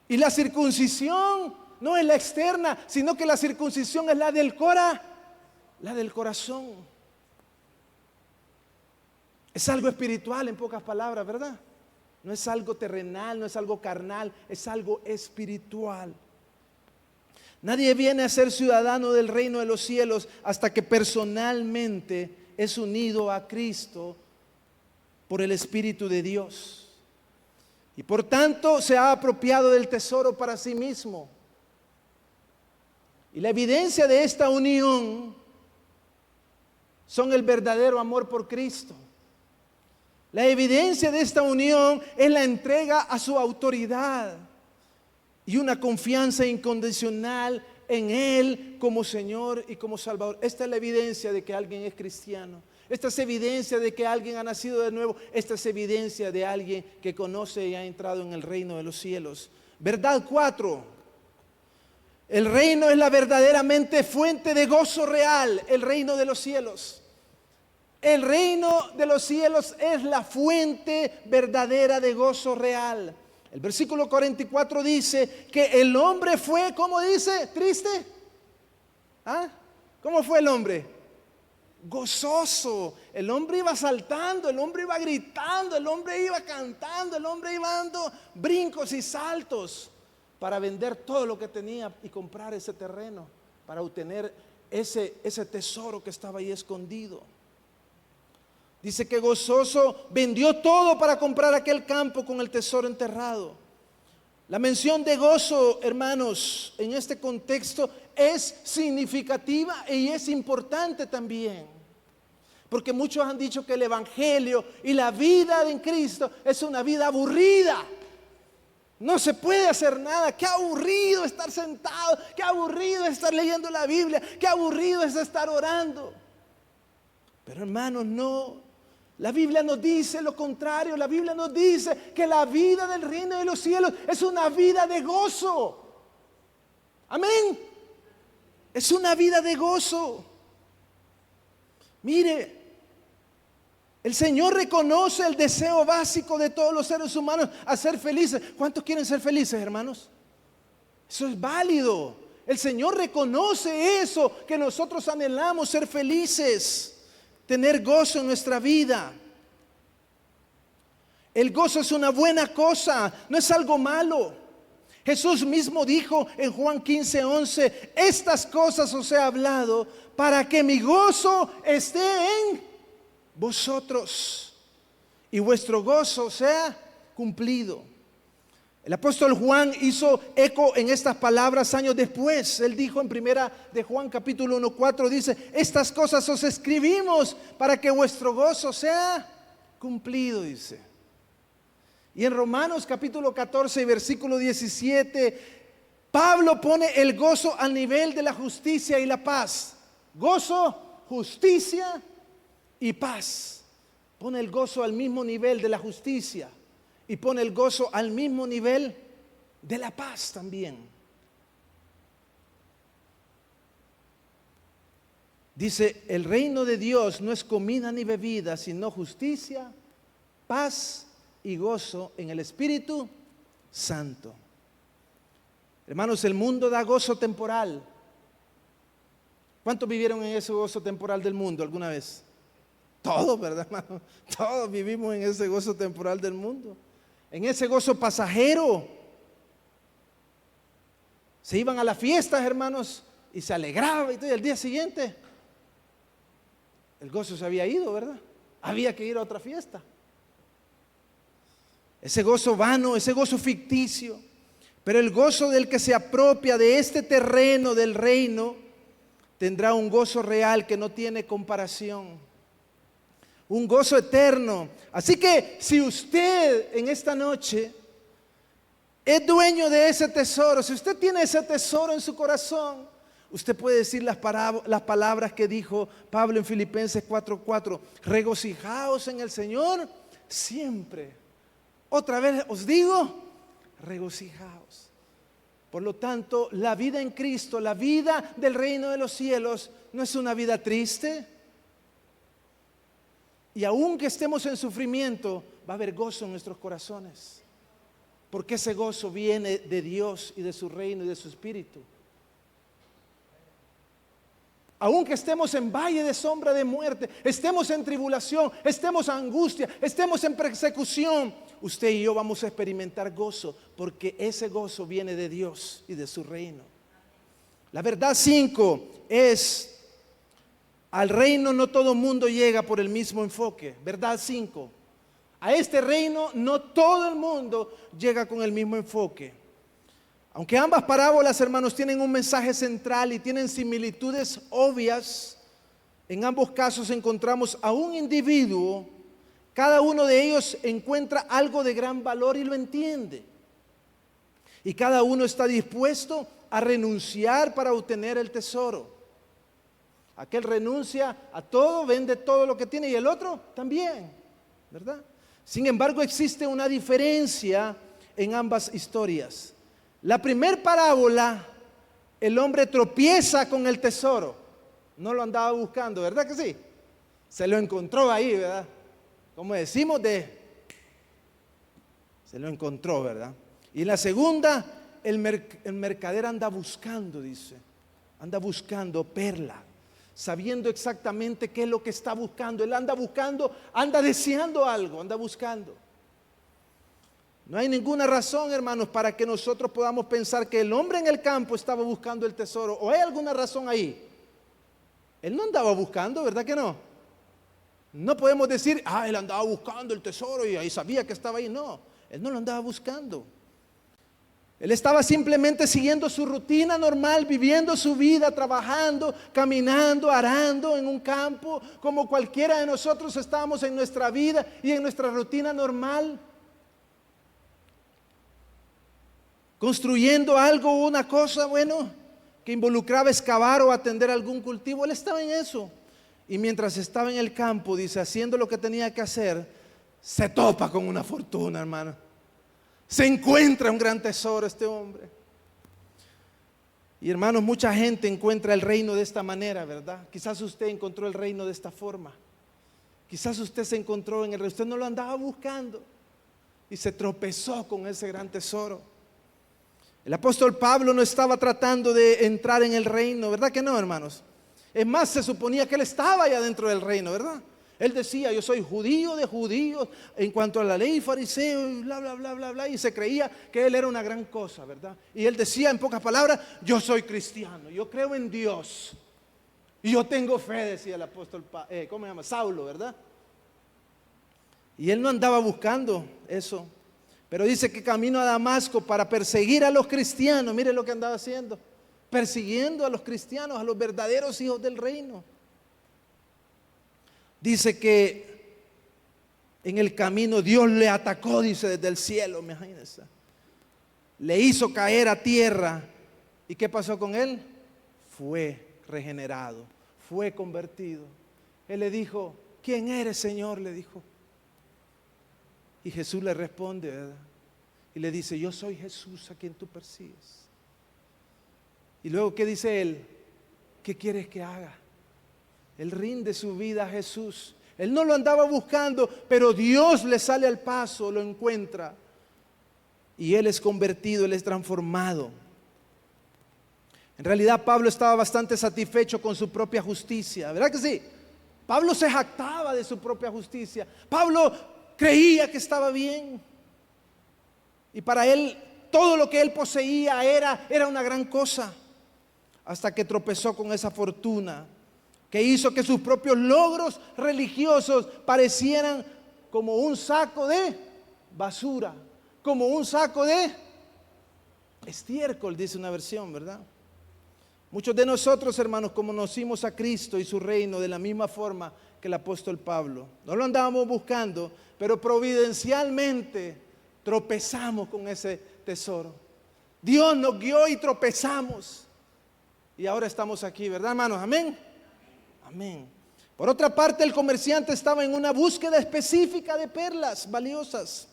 Speaker 1: Y la circuncisión no es la externa, sino que la circuncisión es la del corazón. Es algo espiritual, en pocas palabras, ¿verdad? No es algo terrenal, no es algo carnal, es algo espiritual. Nadie viene a ser ciudadano del reino de los cielos hasta que personalmente es unido a Cristo por el Espíritu de Dios. Y por tanto se ha apropiado del tesoro para sí mismo. Y la evidencia de esta unión son el verdadero amor por Cristo. La evidencia de esta unión es la entrega a su autoridad y una confianza incondicional en Él como Señor y como Salvador. Esta es la evidencia de que alguien es cristiano. Esta es evidencia de que alguien ha nacido de nuevo. Esta es evidencia de alguien que conoce y ha entrado en el reino de los cielos. Verdad 4. El reino es la verdaderamente fuente de gozo real, el reino de los cielos. El reino de los cielos es la fuente verdadera de gozo real. El versículo 44 dice que el hombre fue, ¿cómo dice? ¿Triste? ¿Cómo fue el hombre? Gozoso. El hombre iba saltando, el hombre iba gritando, el hombre iba cantando, el hombre iba dando brincos y saltos para vender todo lo que tenía y comprar ese terreno, para obtener ese tesoro que estaba ahí escondido. Dice que gozoso vendió todo para comprar aquel campo con el tesoro enterrado. La mención de gozo, hermanos, en este contexto es significativa y es importante también. Porque muchos han dicho que el Evangelio y la vida en Cristo es una vida aburrida. No se puede hacer nada. Qué aburrido estar sentado. Qué aburrido estar leyendo la Biblia. Qué aburrido es estar orando. Pero hermanos, no. La Biblia nos dice lo contrario. La Biblia nos dice que la vida del reino de los cielos es una vida de gozo. Amén. Es una vida de gozo. Mire, el Señor reconoce el deseo básico de todos los seres humanos a ser felices. ¿Cuántos quieren ser felices, hermanos? Eso es válido. El Señor reconoce eso que nosotros anhelamos, ser felices, tener gozo en nuestra vida. El gozo es una buena cosa, no es algo malo. Jesús mismo dijo en Juan 15:11, estas cosas os he hablado para que mi gozo esté en vosotros y vuestro gozo sea cumplido. El apóstol Juan hizo eco en estas palabras años después. Él dijo en primera de Juan capítulo 1:4, dice, estas cosas os escribimos para que vuestro gozo sea cumplido, dice. Y en Romanos capítulo 14 y versículo 17, Pablo pone el gozo al nivel de la justicia y la paz. Gozo, justicia y paz. Pone el gozo al mismo nivel de la justicia y pone el gozo al mismo nivel de la paz también. Dice, el reino de Dios no es comida ni bebida, sino justicia, paz y gozo en el Espíritu Santo. Hermanos, el mundo da gozo temporal. ¿Cuántos vivieron en ese gozo temporal del mundo alguna vez? Todos, ¿verdad, hermano? Todos vivimos en ese gozo temporal del mundo. En ese gozo pasajero. Se iban a las fiestas, hermanos, y se alegraba y todo. Y el día siguiente, el gozo se había ido, ¿verdad? Había que ir a otra fiesta. Ese gozo vano, ese gozo ficticio. Pero el gozo del que se apropia de este terreno del reino tendrá un gozo real que no tiene comparación. Un gozo eterno. Así que si usted en esta noche es dueño de ese tesoro, si usted tiene ese tesoro en su corazón, usted puede decir las palabras que dijo Pablo en Filipenses 4:4. Regocijaos en el Señor siempre. Otra vez os digo, regocijaos. Por lo tanto, la vida en Cristo, la vida del reino de los cielos, no es una vida triste. Y aunque estemos en sufrimiento, va a haber gozo en nuestros corazones. Porque ese gozo viene de Dios y de su reino y de su espíritu. Aunque estemos en valle de sombra de muerte, estemos en tribulación, estemos en angustia, estemos en persecución, usted y yo vamos a experimentar gozo, porque ese gozo viene de Dios y de su reino. La verdad 5 es, al reino no todo mundo llega por el mismo enfoque. Verdad 5, a este reino no todo el mundo llega con el mismo enfoque. Aunque ambas parábolas, hermanos, tienen un mensaje central y tienen similitudes obvias, en ambos casos encontramos a un individuo, cada uno de ellos encuentra algo de gran valor y lo entiende. Y cada uno está dispuesto a renunciar para obtener el tesoro. Aquel renuncia a todo, vende todo lo que tiene, y el otro también, ¿verdad? Sin embargo, existe una diferencia en ambas historias. La primera parábola, el hombre tropieza con el tesoro. No lo andaba buscando, ¿verdad que sí? Se lo encontró ahí, ¿verdad? Como decimos, se lo encontró, ¿verdad? Y la segunda, el mercader anda buscando, dice. Anda buscando perla, sabiendo exactamente qué es lo que está buscando. Él anda buscando, anda deseando algo, anda buscando. No hay ninguna razón, hermanos, para que nosotros podamos pensar que el hombre en el campo estaba buscando el tesoro. ¿O hay alguna razón ahí? Él no andaba buscando, ¿verdad que no? No podemos decir, él andaba buscando el tesoro y ahí sabía que estaba ahí. No, él no lo andaba buscando. Él estaba simplemente siguiendo su rutina normal, viviendo su vida, trabajando, caminando, arando en un campo, como cualquiera de nosotros estábamos en nuestra vida y en nuestra rutina normal. Construyendo algo, una cosa, que involucraba excavar o atender algún cultivo. Él estaba en eso. Y mientras estaba en el campo, dice, haciendo lo que tenía que hacer, se topa con una fortuna, hermano. Se encuentra un gran tesoro este hombre. Y hermanos, mucha gente encuentra el reino de esta manera, ¿verdad? Quizás usted encontró el reino de esta forma. Quizás usted se encontró en el reino. Usted no lo andaba buscando y se tropezó con ese gran tesoro. El apóstol Pablo no estaba tratando de entrar en el reino, ¿verdad que no, hermanos? Es más, se suponía que él estaba ya dentro del reino, ¿verdad? Él decía, yo soy judío de judíos en cuanto a la ley fariseo y bla, bla, bla, bla, bla. Y se creía que él era una gran cosa, ¿verdad? Y él decía en pocas palabras, yo soy cristiano, yo creo en Dios. Y yo tengo fe, decía el apóstol, ¿cómo se llama? Saulo, ¿verdad? Y él no andaba buscando eso. Pero dice que camino a Damasco para perseguir a los cristianos. Mire lo que andaba haciendo. Persiguiendo a los cristianos, a los verdaderos hijos del reino. Dice que en el camino Dios le atacó, dice, desde el cielo, imagínense. Le hizo caer a tierra. ¿Y qué pasó con él? Fue regenerado, fue convertido. Él le dijo, ¿quién eres, Señor? Le dijo. Y Jesús le responde, ¿verdad? Y le dice, yo soy Jesús a quien tú persigues. Y luego, ¿qué dice él? ¿Qué quieres que haga? Él rinde su vida a Jesús. Él no lo andaba buscando, pero Dios le sale al paso, lo encuentra. Y él es convertido, él es transformado. En realidad Pablo estaba bastante satisfecho con su propia justicia, ¿verdad que sí? Pablo se jactaba de su propia justicia. Pablo creía que estaba bien. Y para él todo lo que él poseía era una gran cosa. Hasta que tropezó con esa fortuna que hizo que sus propios logros religiosos parecieran como un saco de basura, como un saco de estiércol, dice una versión, ¿verdad? Muchos de nosotros, hermanos, conocimos a Cristo y su reino de la misma forma que el apóstol Pablo. No lo andábamos buscando, pero providencialmente tropezamos con ese tesoro. Dios nos guió y tropezamos. Y ahora estamos aquí, ¿verdad, hermanos? Amén. Amén. Por otra parte, el comerciante estaba en una búsqueda específica de perlas valiosas.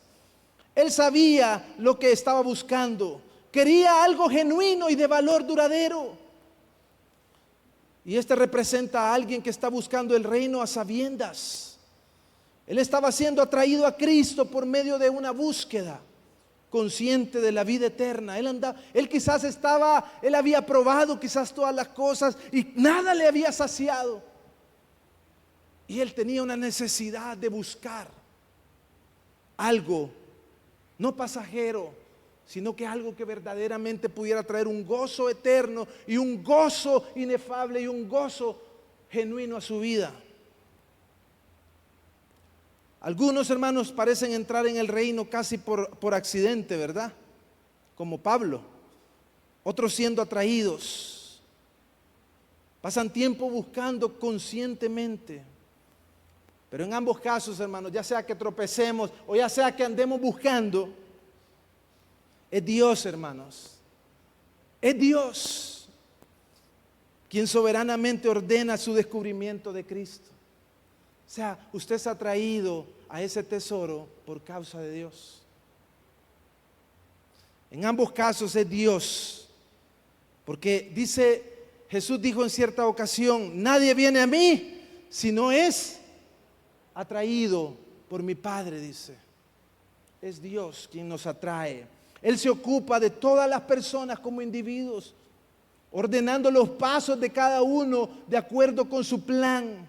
Speaker 1: Él sabía lo que estaba buscando. Quería algo genuino y de valor duradero. Y este representa a alguien que está buscando el reino a sabiendas. Él estaba siendo atraído a Cristo por medio de una búsqueda consciente de la vida eterna. Él quizás él había probado quizás todas las cosas y nada le había saciado. Y él tenía una necesidad de buscar algo, no pasajero, sino que algo que verdaderamente pudiera traer un gozo eterno y un gozo inefable y un gozo genuino a su vida. Algunos hermanos parecen entrar en el reino casi por accidente, ¿verdad? Como Pablo. Otros siendo atraídos. Pasan tiempo buscando conscientemente. Pero en ambos casos, hermanos, ya sea que tropecemos o ya sea que andemos buscando, es Dios, hermanos. Es Dios quien soberanamente ordena su descubrimiento de Cristo. O sea, usted es atraído a ese tesoro por causa de Dios. En ambos casos es Dios. Porque Jesús dijo en cierta ocasión, nadie viene a mí si no es atraído por mi Padre, dice. Es Dios quien nos atrae. Él se ocupa de todas las personas como individuos, ordenando los pasos de cada uno de acuerdo con su plan.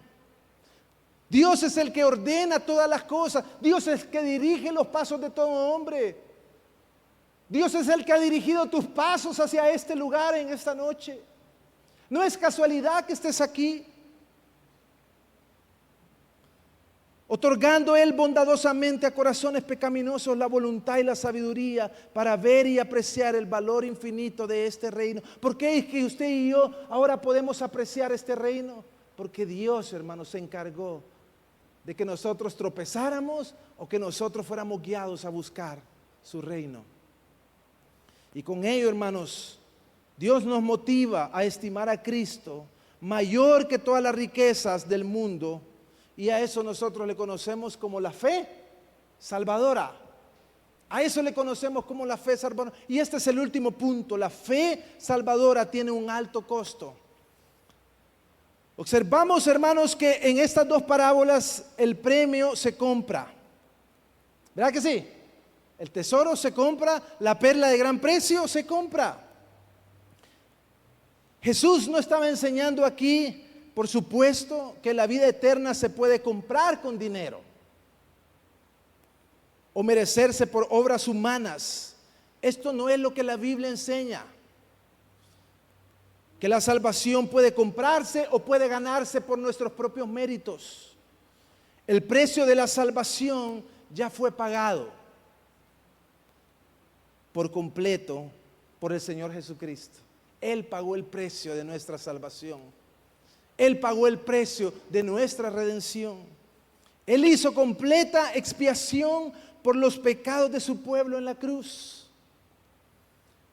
Speaker 1: Dios es el que ordena todas las cosas. Dios es el que dirige los pasos de todo hombre. Dios es el que ha dirigido tus pasos hacia este lugar en esta noche. No es casualidad que estés aquí. otorgando Él bondadosamente a corazones pecaminosos la voluntad y la sabiduría para ver y apreciar el valor infinito de este reino. ¿Por qué es que usted y yo ahora podemos apreciar este reino? Porque Dios, hermanos, se encargó de que nosotros tropezáramos o que nosotros fuéramos guiados a buscar su reino. Y con ello, hermanos, Dios nos motiva a estimar a Cristo mayor que todas las riquezas del mundo. Y a eso nosotros le conocemos como la fe salvadora. A eso le conocemos como la fe salvadora. Y este es el último punto. La fe salvadora tiene un alto costo. Observamos, hermanos, que en estas dos parábolas el premio se compra. ¿Verdad que sí? El tesoro se compra, la perla de gran precio se compra. Jesús no estaba enseñando aquí, por supuesto, que la vida eterna se puede comprar con dinero o merecerse por obras humanas. Esto no es lo que la Biblia enseña. Que la salvación puede comprarse o puede ganarse por nuestros propios méritos. El precio de la salvación ya fue pagado por completo por el Señor Jesucristo. Él pagó el precio de nuestra salvación. Él pagó el precio de nuestra redención. Él hizo completa expiación por los pecados de su pueblo en la cruz.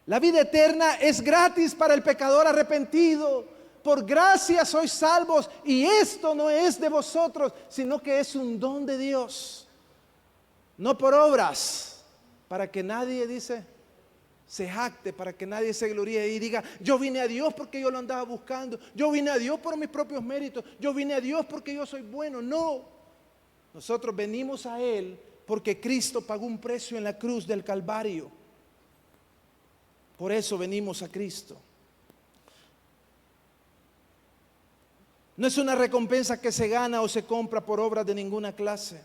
Speaker 1: La vida eterna es gratis para el pecador arrepentido. Por gracia sois salvos, y esto no es de vosotros, sino que es un don de Dios. No por obras, para que nadie, dice, se jacte, para que nadie se gloríe y diga: yo vine a Dios porque yo lo andaba buscando, yo vine a Dios por mis propios méritos, yo vine a Dios porque yo soy bueno. No, nosotros venimos a Él porque Cristo pagó un precio en la cruz del Calvario. Por eso venimos a Cristo. No es una recompensa que se gana o se compra por obras de ninguna clase.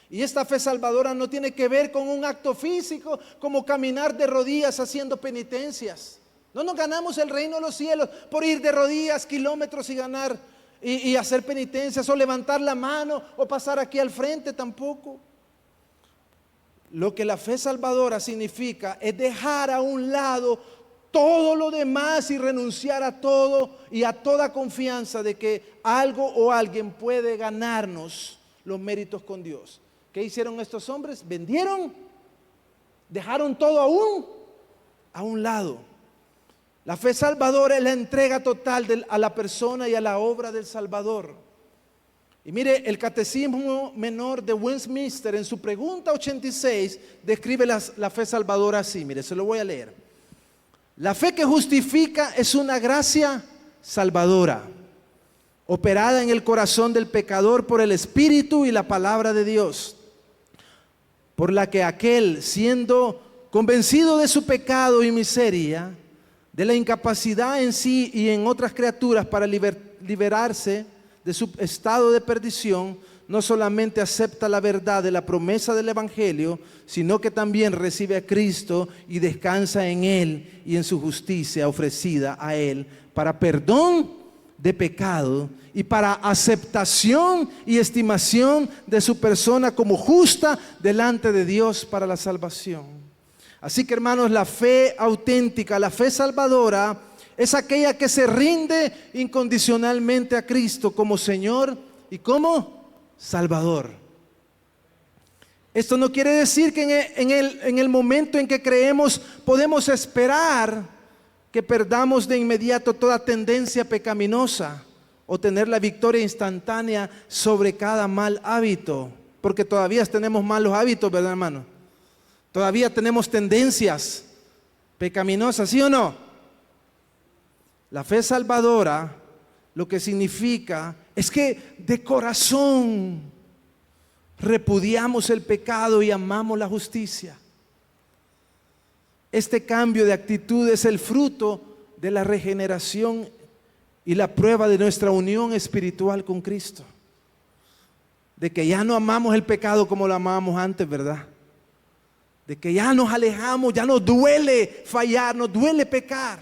Speaker 1: Y esta fe salvadora no tiene que ver con un acto físico, como caminar de rodillas haciendo penitencias. No nos ganamos el reino de los cielos por ir de rodillas kilómetros y ganar y hacer penitencias, o levantar la mano o pasar aquí al frente, tampoco. Lo que la fe salvadora significa es dejar a un lado todo lo demás y renunciar a todo y a toda confianza de que algo o alguien puede ganarnos los méritos con Dios. ¿Qué hicieron estos hombres? Vendieron, dejaron todo a un lado. La fe salvadora es la entrega total a la persona y a la obra del Salvador. Y mire, el Catecismo Menor de Westminster, en su pregunta 86, describe la fe salvadora así. Mire, se lo voy a leer. La fe que justifica es una gracia salvadora, operada en el corazón del pecador por el Espíritu y la palabra de Dios, por la que aquel, siendo convencido de su pecado y miseria, de la incapacidad en sí y en otras criaturas para liberarse de su estado de perdición, no solamente acepta la verdad de la promesa del Evangelio, sino que también recibe a Cristo y descansa en Él y en su justicia ofrecida a Él para perdón de pecado y para aceptación y estimación de su persona como justa delante de Dios para la salvación. Así que, hermanos, la fe auténtica, la fe salvadora, es aquella que se rinde incondicionalmente a Cristo como Señor y como Salvador. Esto no quiere decir que en el momento en que creemos podemos esperar que perdamos de inmediato toda tendencia pecaminosa o tener la victoria instantánea sobre cada mal hábito, porque todavía tenemos malos hábitos, ¿verdad, hermano? Todavía tenemos tendencias pecaminosas, ¿sí o no? La fe salvadora lo que significa es que de corazón repudiamos el pecado y amamos la justicia. Este cambio de actitud es el fruto de la regeneración y la prueba de nuestra unión espiritual con Cristo. De que ya no amamos el pecado como lo amábamos antes, ¿verdad? De que ya nos alejamos, ya nos duele fallar, nos duele pecar.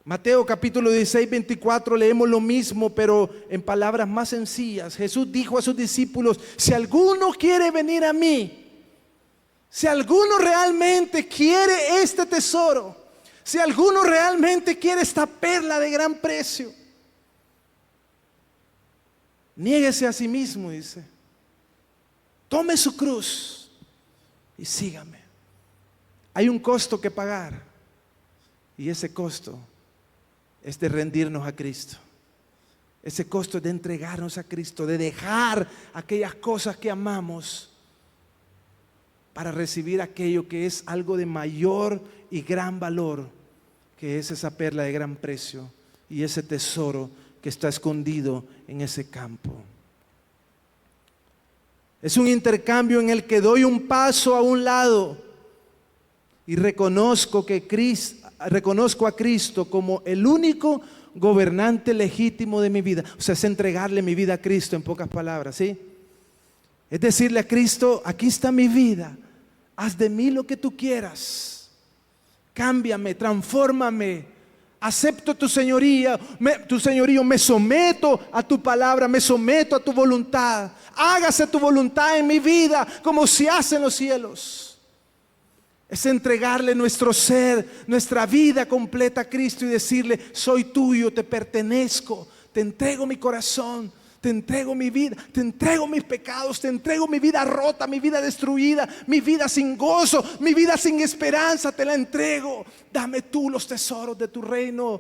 Speaker 1: Mateo capítulo 16, 24 leemos lo mismo, pero en palabras más sencillas. Jesús dijo a sus discípulos: si alguno quiere venir a mí, si alguno realmente quiere este tesoro, si alguno realmente quiere esta perla de gran precio, niéguese a sí mismo, dice. Tome su cruz y sígame. Hay un costo que pagar, y ese costo es de rendirnos a Cristo. Ese costo es de entregarnos a Cristo, de dejar aquellas cosas que amamos para recibir aquello que es algo de mayor y gran valor, que es esa perla de gran precio y ese tesoro que está escondido en ese campo. Es un intercambio en el que doy un paso a un lado y reconozco a Cristo como el único gobernante legítimo de mi vida. O sea, es entregarle mi vida a Cristo, en pocas palabras, ¿sí? Es decirle a Cristo: aquí está mi vida, haz de mí lo que tú quieras, cámbiame, transfórmame, acepto tu señoría, me someto a tu palabra, me someto a tu voluntad. Hágase tu voluntad en mi vida como se hace en los cielos. Es entregarle nuestro ser, nuestra vida completa a Cristo y decirle: soy tuyo, te pertenezco, te entrego mi corazón, te entrego mi vida, te entrego mis pecados, te entrego mi vida rota, mi vida destruida, mi vida sin gozo, mi vida sin esperanza, te la entrego. Dame tú los tesoros de tu reino,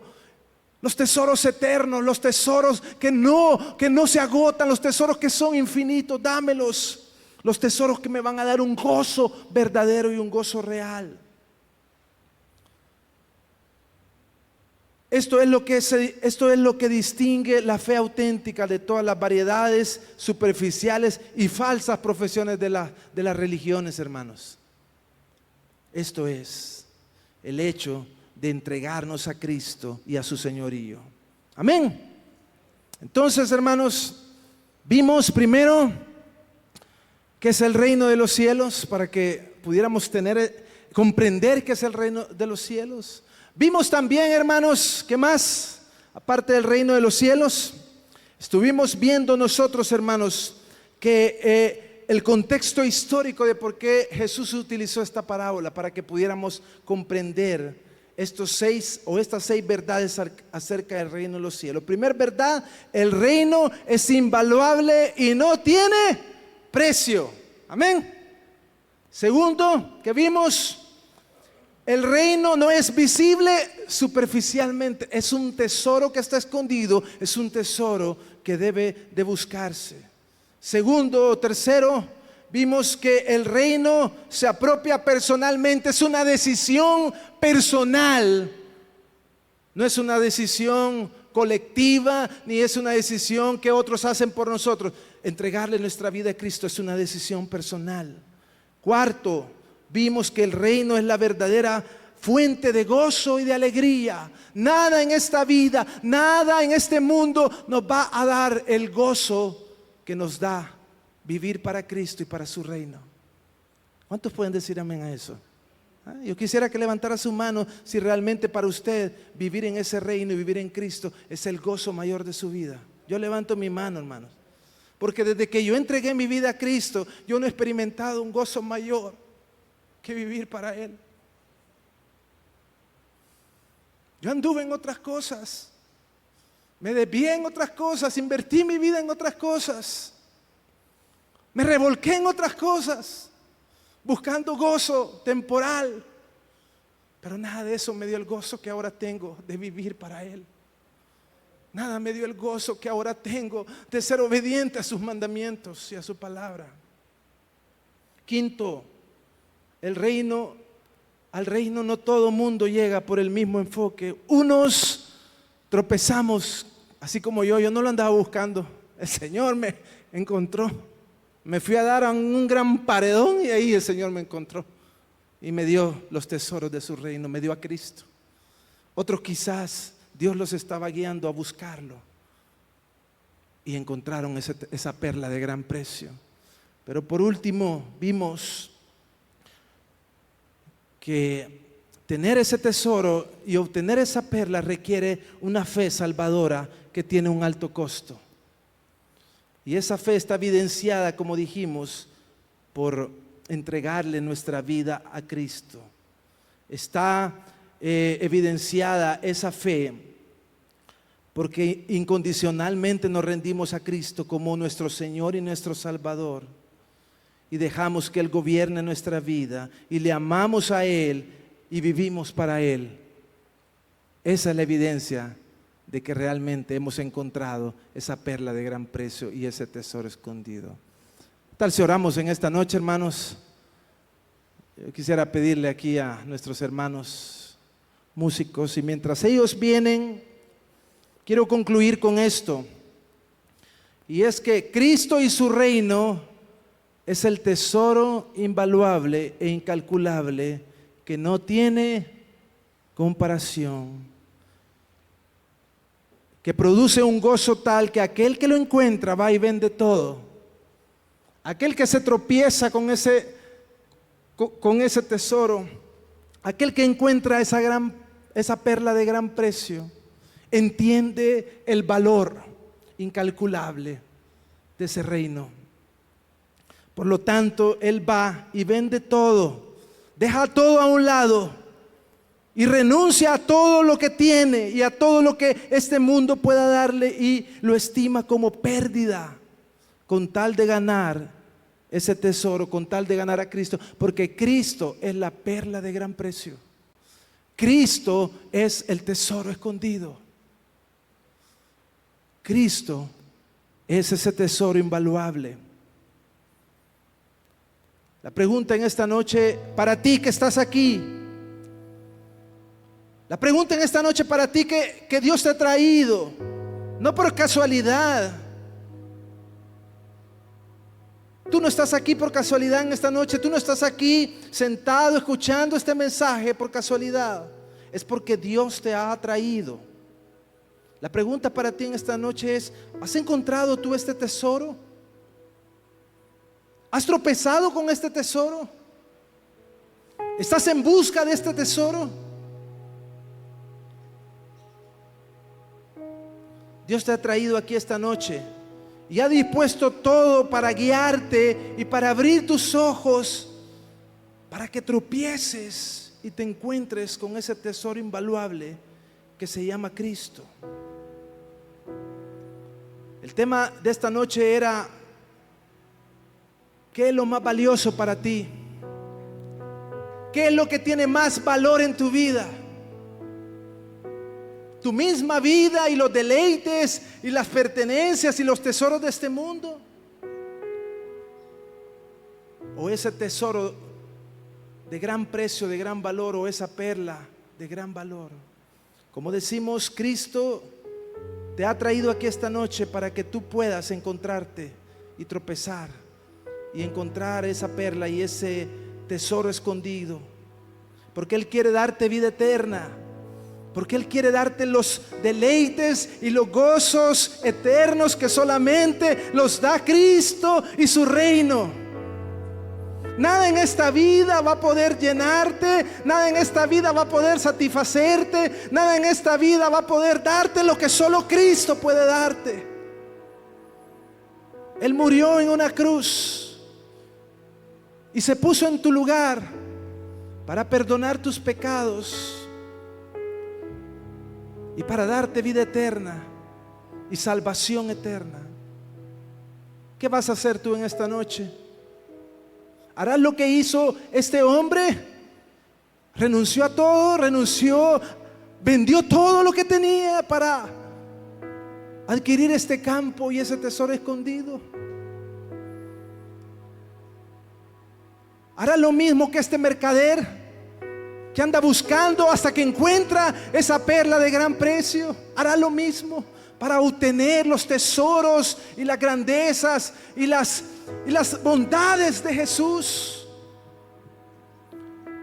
Speaker 1: los tesoros eternos, los tesoros que no se agotan, los tesoros que son infinitos. Dámelos. Los tesoros que me van a dar un gozo verdadero y un gozo real. Esto es lo que distingue la fe auténtica de todas las variedades superficiales y falsas profesiones de las religiones, hermanos. Esto es el hecho de entregarnos a Cristo y a su señorío. Amén. Entonces, hermanos, vimos primero qué es el reino de los cielos, para que pudiéramos comprender qué es el reino de los cielos. Vimos también, hermanos, ¿qué más? Aparte del reino de los cielos, estuvimos viendo nosotros, hermanos, que el contexto histórico de por qué Jesús utilizó esta parábola, para que pudiéramos comprender estas seis verdades acerca del reino de los cielos. Primera verdad: el reino es invaluable y no tiene precio. Amén. Segundo, que vimos: el reino no es visible superficialmente, es un tesoro que está escondido, es un tesoro que debe de buscarse. Tercero, vimos que el reino se apropia personalmente, es una decisión personal, no es una decisión colectiva, ni es una decisión que otros hacen por nosotros. Entregarle nuestra vida a Cristo es una decisión personal. Cuarto, vimos que el reino es la verdadera fuente de gozo y de alegría. Nada en esta vida, nada en este mundo nos va a dar el gozo que nos da vivir para Cristo y para su reino. ¿Cuántos pueden decir amén a eso? Yo quisiera que levantara su mano si realmente para usted vivir en ese reino y vivir en Cristo es el gozo mayor de su vida. Yo levanto mi mano, hermanos, porque desde que yo entregué mi vida a Cristo, yo no he experimentado un gozo mayor que vivir para Él. Yo anduve en otras cosas, me desvié en otras cosas, invertí mi vida en otras cosas, me revolqué en otras cosas, buscando gozo temporal, pero nada de eso me dio el gozo que ahora tengo de vivir para Él. Nada me dio el gozo que ahora tengo de ser obediente a sus mandamientos y a su palabra. Quinto, al reino no todo mundo llega por el mismo enfoque. Unos tropezamos, así como yo no lo andaba buscando. El Señor me encontró. Me fui a dar a un gran paredón y ahí el Señor me encontró y me dio los tesoros de su reino, me dio a Cristo. Otros quizás Dios los estaba guiando a buscarlo y encontraron esa perla de gran precio. Pero por último vimos que tener ese tesoro y obtener esa perla requiere una fe salvadora que tiene un alto costo. Y esa fe está evidenciada, como dijimos, por entregarle nuestra vida a Cristo. Está evidenciada esa fe porque incondicionalmente nos rendimos a Cristo como nuestro Señor y nuestro Salvador, y dejamos que Él gobierne nuestra vida y le amamos a Él y vivimos para Él. Esa es la evidencia de que realmente hemos encontrado esa perla de gran precio y ese tesoro escondido. ¿Qué tal si oramos en esta noche, hermanos? Yo quisiera pedirle aquí a nuestros hermanos músicos, y mientras ellos vienen, quiero concluir con esto, y es que Cristo y su reino es el tesoro invaluable e incalculable que no tiene comparación, que produce un gozo tal que aquel que lo encuentra va y vende todo. Aquel que se tropieza con ese tesoro, aquel que encuentra esa perla de gran precio, entiende el valor incalculable de ese reino. Por lo tanto, él va y vende todo, deja todo a un lado y renuncia a todo lo que tiene y a todo lo que este mundo pueda darle, y lo estima como pérdida con tal de ganar ese tesoro, con tal de ganar a Cristo, porque Cristo es la perla de gran precio. Cristo es el tesoro escondido. Cristo es ese tesoro invaluable. La pregunta en esta noche para ti que estás aquí, la pregunta en esta noche para ti que Dios te ha traído, no por casualidad. Tú no estás aquí por casualidad en esta noche. Tú no estás aquí sentado escuchando este mensaje por casualidad. Es porque Dios te ha traído. La pregunta para ti en esta noche es: ¿has encontrado tú este tesoro? ¿Has tropezado con este tesoro? ¿Estás en busca de este tesoro? Dios te ha traído aquí esta noche y ha dispuesto todo para guiarte y para abrir tus ojos, para que tropieces y te encuentres con ese tesoro invaluable que se llama Cristo. El tema de esta noche era: ¿qué es lo más valioso para ti? ¿Qué es lo que tiene más valor en tu vida? ¿Tu misma vida y los deleites y las pertenencias y los tesoros de este mundo? ¿O ese tesoro de gran precio, de gran valor, o esa perla de gran valor? Como decimos, Cristo te ha traído aquí esta noche para que tú puedas encontrarte y tropezar y encontrar esa perla y ese tesoro escondido, porque Él quiere darte vida eterna, porque Él quiere darte los deleites y los gozos eternos que solamente los da Cristo y su reino. Nada en esta vida va a poder llenarte, nada en esta vida va a poder satisfacerte, nada en esta vida va a poder darte lo que solo Cristo puede darte. Él murió en una cruz y se puso en tu lugar para perdonar tus pecados y para darte vida eterna y salvación eterna. ¿Qué vas a hacer tú en esta noche? ¿Harás lo que hizo este hombre? Renunció a todo, vendió todo lo que tenía para adquirir este campo y ese tesoro escondido. ¿Harás lo mismo que este mercader que anda buscando hasta que encuentra esa perla de gran precio? ¿Hará lo mismo para obtener los tesoros y las grandezas y las bondades de Jesús?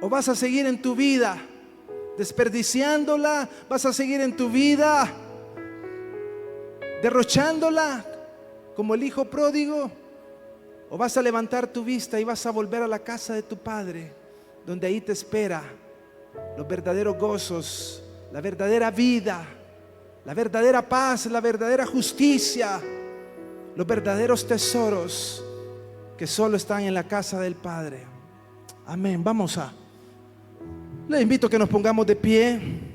Speaker 1: ¿O vas a seguir en tu vida desperdiciándola? ¿Vas a seguir en tu vida derrochándola como el hijo pródigo? ¿O vas a levantar tu vista y vas a volver a la casa de tu Padre, donde ahí te espera los verdaderos gozos, la verdadera vida, la verdadera paz, la verdadera justicia, los verdaderos tesoros que solo están en la casa del Padre. Amén. Le invito a que nos pongamos de pie.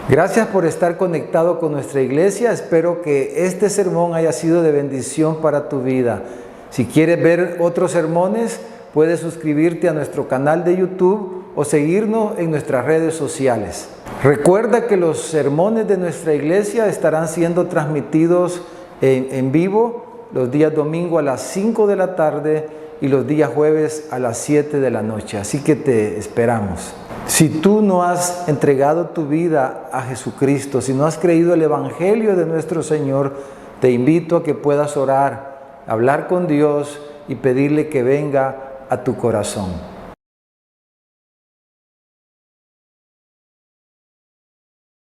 Speaker 2: Gracias por estar conectado con nuestra iglesia. Espero que este sermón haya sido de bendición para tu vida. Si quieres ver otros sermones, puedes suscribirte a nuestro canal de YouTube o seguirnos en nuestras redes sociales. Recuerda que los sermones de nuestra iglesia estarán siendo transmitidos en vivo los días domingo a las 5 de la tarde y los días jueves a las 7 de la noche. Así que te esperamos. Si tú no has entregado tu vida a Jesucristo, si no has creído el Evangelio de nuestro Señor, te invito a que puedas orar, hablar con Dios y pedirle que venga a tu corazón.